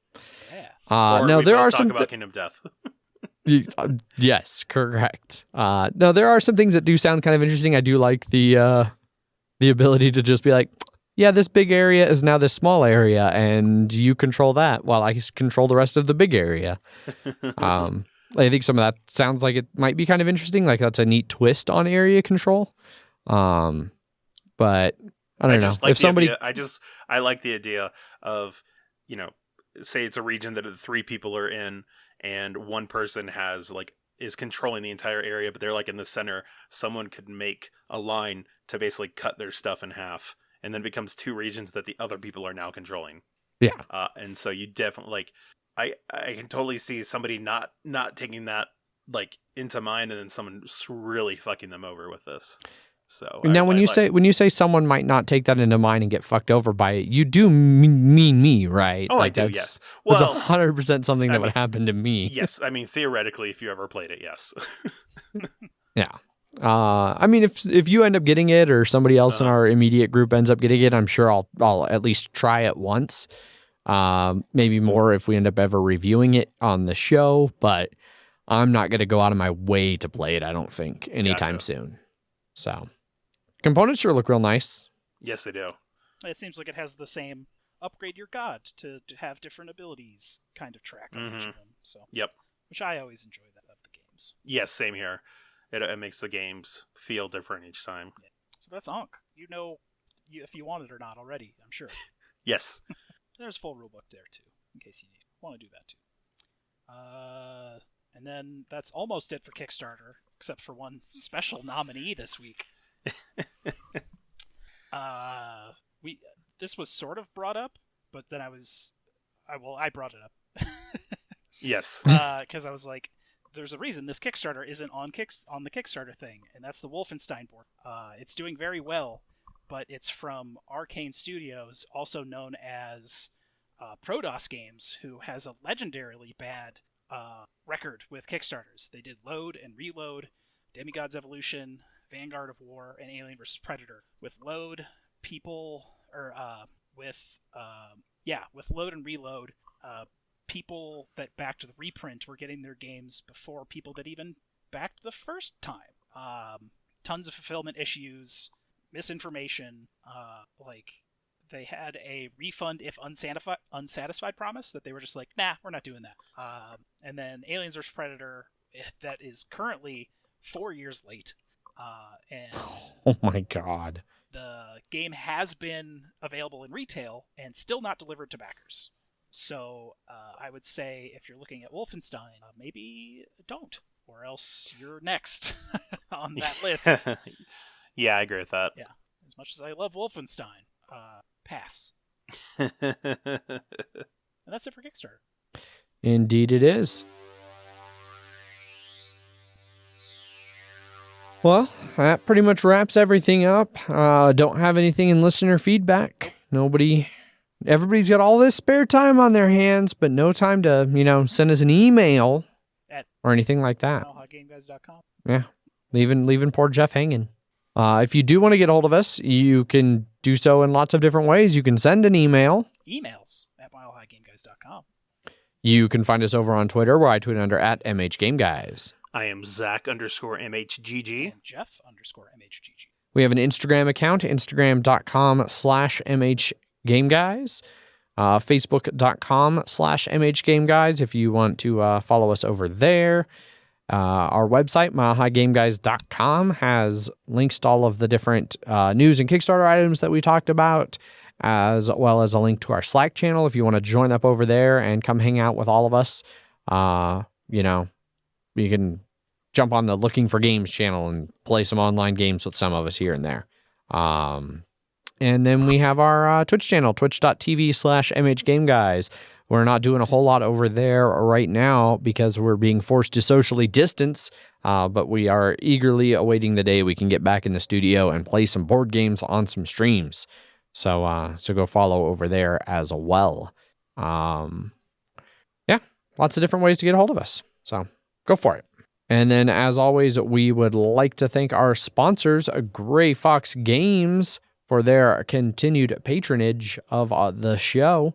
Yeah. Or no, we there both are talk some. about Kingdom Death. Yes, correct. No, there are some things that do sound kind of interesting. I do like the ability to just be like, yeah, this big area is now this small area, and you control that while I control the rest of the big area. I think some of that sounds like it might be kind of interesting. Like that's a neat twist on area control. But I don't know just like if somebody. I like the idea of, say it's a region that 3 people are in, and one person is controlling the entire area, but they're like in the center. Someone could make a line to basically cut their stuff in half, and then it becomes 2 regions that the other people are now controlling. Yeah. And so you definitely I can totally see somebody not taking that into mind, and then someone really fucking them over with this. So Now, when you say someone might not take that into mind and get fucked over by it, you do mean me, right? Oh, I do. Yes. Well, that's 100% something that would happen to me. Yes, I mean theoretically, if you ever played it, yes. Yeah. I mean, if you end up getting it, or somebody else in our immediate group ends up getting it, I'm sure I'll at least try it once. Maybe more if we end up ever reviewing it on the show, but I'm not going to go out of my way to play it, I don't think, anytime soon. So, components sure look real nice. Yes, they do. It seems like it has the same upgrade your god to have different abilities kind of track on each of them. So, yep. Which I always enjoy that of the games. Yes, same here. It makes the games feel different each time. Yeah. So that's Ankh. You know if you want it or not already, I'm sure. Yes. There's a full rulebook there too, in case you want to do that too. And then that's almost it for Kickstarter, except for one special nominee this week. This was sort of brought up, but then I brought it up. Yes. Because I was like, there's a reason this Kickstarter isn't on the Kickstarter thing, and that's the Wolfenstein board. It's doing very well, but it's from Arcane Studios, also known as Prodos Games, who has a legendarily bad record with Kickstarters. They did Load and Reload, Demigod's Evolution, Vanguard of War, and Alien vs. Predator. With load, people, or with load and reload, people that backed the reprint were getting their games before people that even backed the first time. Tons of fulfillment issues, misinformation, they had a refund if unsatisfied promise that they were just like, nah, we're not doing that. And then Aliens vs. Predator, that is currently 4 years late. And Oh my god. the game has been available in retail and still not delivered to backers. So I would say if you're looking at Wolfenstein, maybe don't, or else you're next on that list. Yeah, I agree with that. Yeah, as much as I love Wolfenstein, pass. Yeah. And that's it for Kickstarter. Indeed it is. Well, that pretty much wraps everything up. Don't have anything in listener feedback. Everybody's got all this spare time on their hands, but no time to, send us an email or anything like that. MHGGameguys.com. Yeah, leaving poor Jeff hanging. If you do want to get a hold of us, you can do so in lots of different ways. You can send an email. Emails at milehighgameguys.com. You can find us over on Twitter, where I tweet under at MHGameGuys. I am Zach_MHGG. And Jeff_MHGG. We have an Instagram account, instagram.com/MHGameGuys. Facebook.com/MHGameGuys if you want to follow us over there. Our website, milehighgameguys.com, has links to all of the different news and Kickstarter items that we talked about, as well as a link to our Slack channel if you want to join up over there and come hang out with all of us. You can jump on the Looking for Games channel and play some online games with some of us here and there. And then we have our Twitch channel, twitch.tv/MHGameGuys. We're not doing a whole lot over there right now because we're being forced to socially distance, but we are eagerly awaiting the day we can get back in the studio and play some board games on some streams. So go follow over there as well. Lots of different ways to get a hold of us. So go for it. And then, as always, we would like to thank our sponsors, Gray Fox Games, for their continued patronage of the show.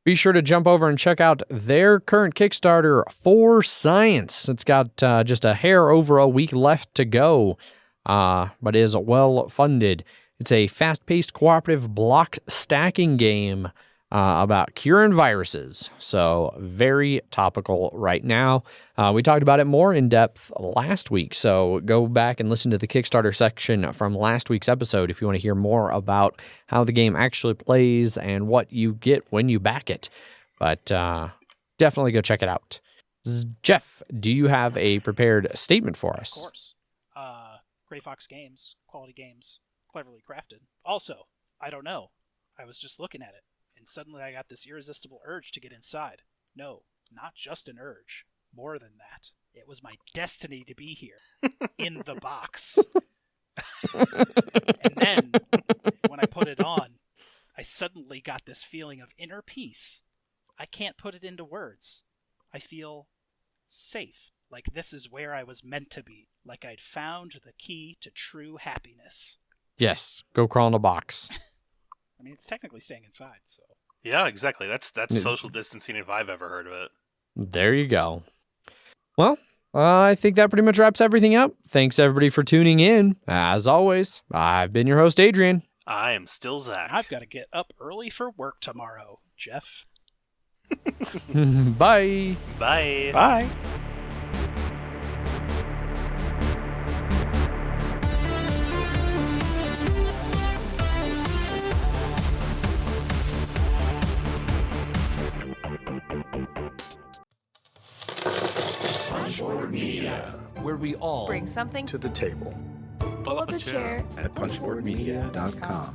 Be sure to jump over and check out their current Kickstarter for Science. It's got just a hair over a week left to go, but is well funded. It's a fast-paced cooperative block stacking game about curing viruses. So very topical right now. We talked about it more in depth last week. So go back and listen to the Kickstarter section from last week's episode if you want to hear more about how the game actually plays and what you get when you back it. But definitely go check it out. Jeff, do you have a prepared statement for us? Of course. Gray Fox Games, quality games, cleverly crafted. Also, I don't know. I was just looking at it. And suddenly I got this irresistible urge to get inside. No, not just an urge. More than that. It was my destiny to be here. In the box. And then, when I put it on, I suddenly got this feeling of inner peace. I can't put it into words. I feel safe. Like this is where I was meant to be. Like I'd found the key to true happiness. Yes, go crawl in a box. I mean, it's technically staying inside, so. Yeah, exactly. That's social distancing if I've ever heard of it. There you go. Well, I think that pretty much wraps everything up. Thanks, everybody, for tuning in. As always, I've been your host, Adrian. I am still Zach. I've got to get up early for work tomorrow, Jeff. Bye. Bye. Bye. Media, where we all bring something to the table. Pull up a chair at punchboardmedia.com.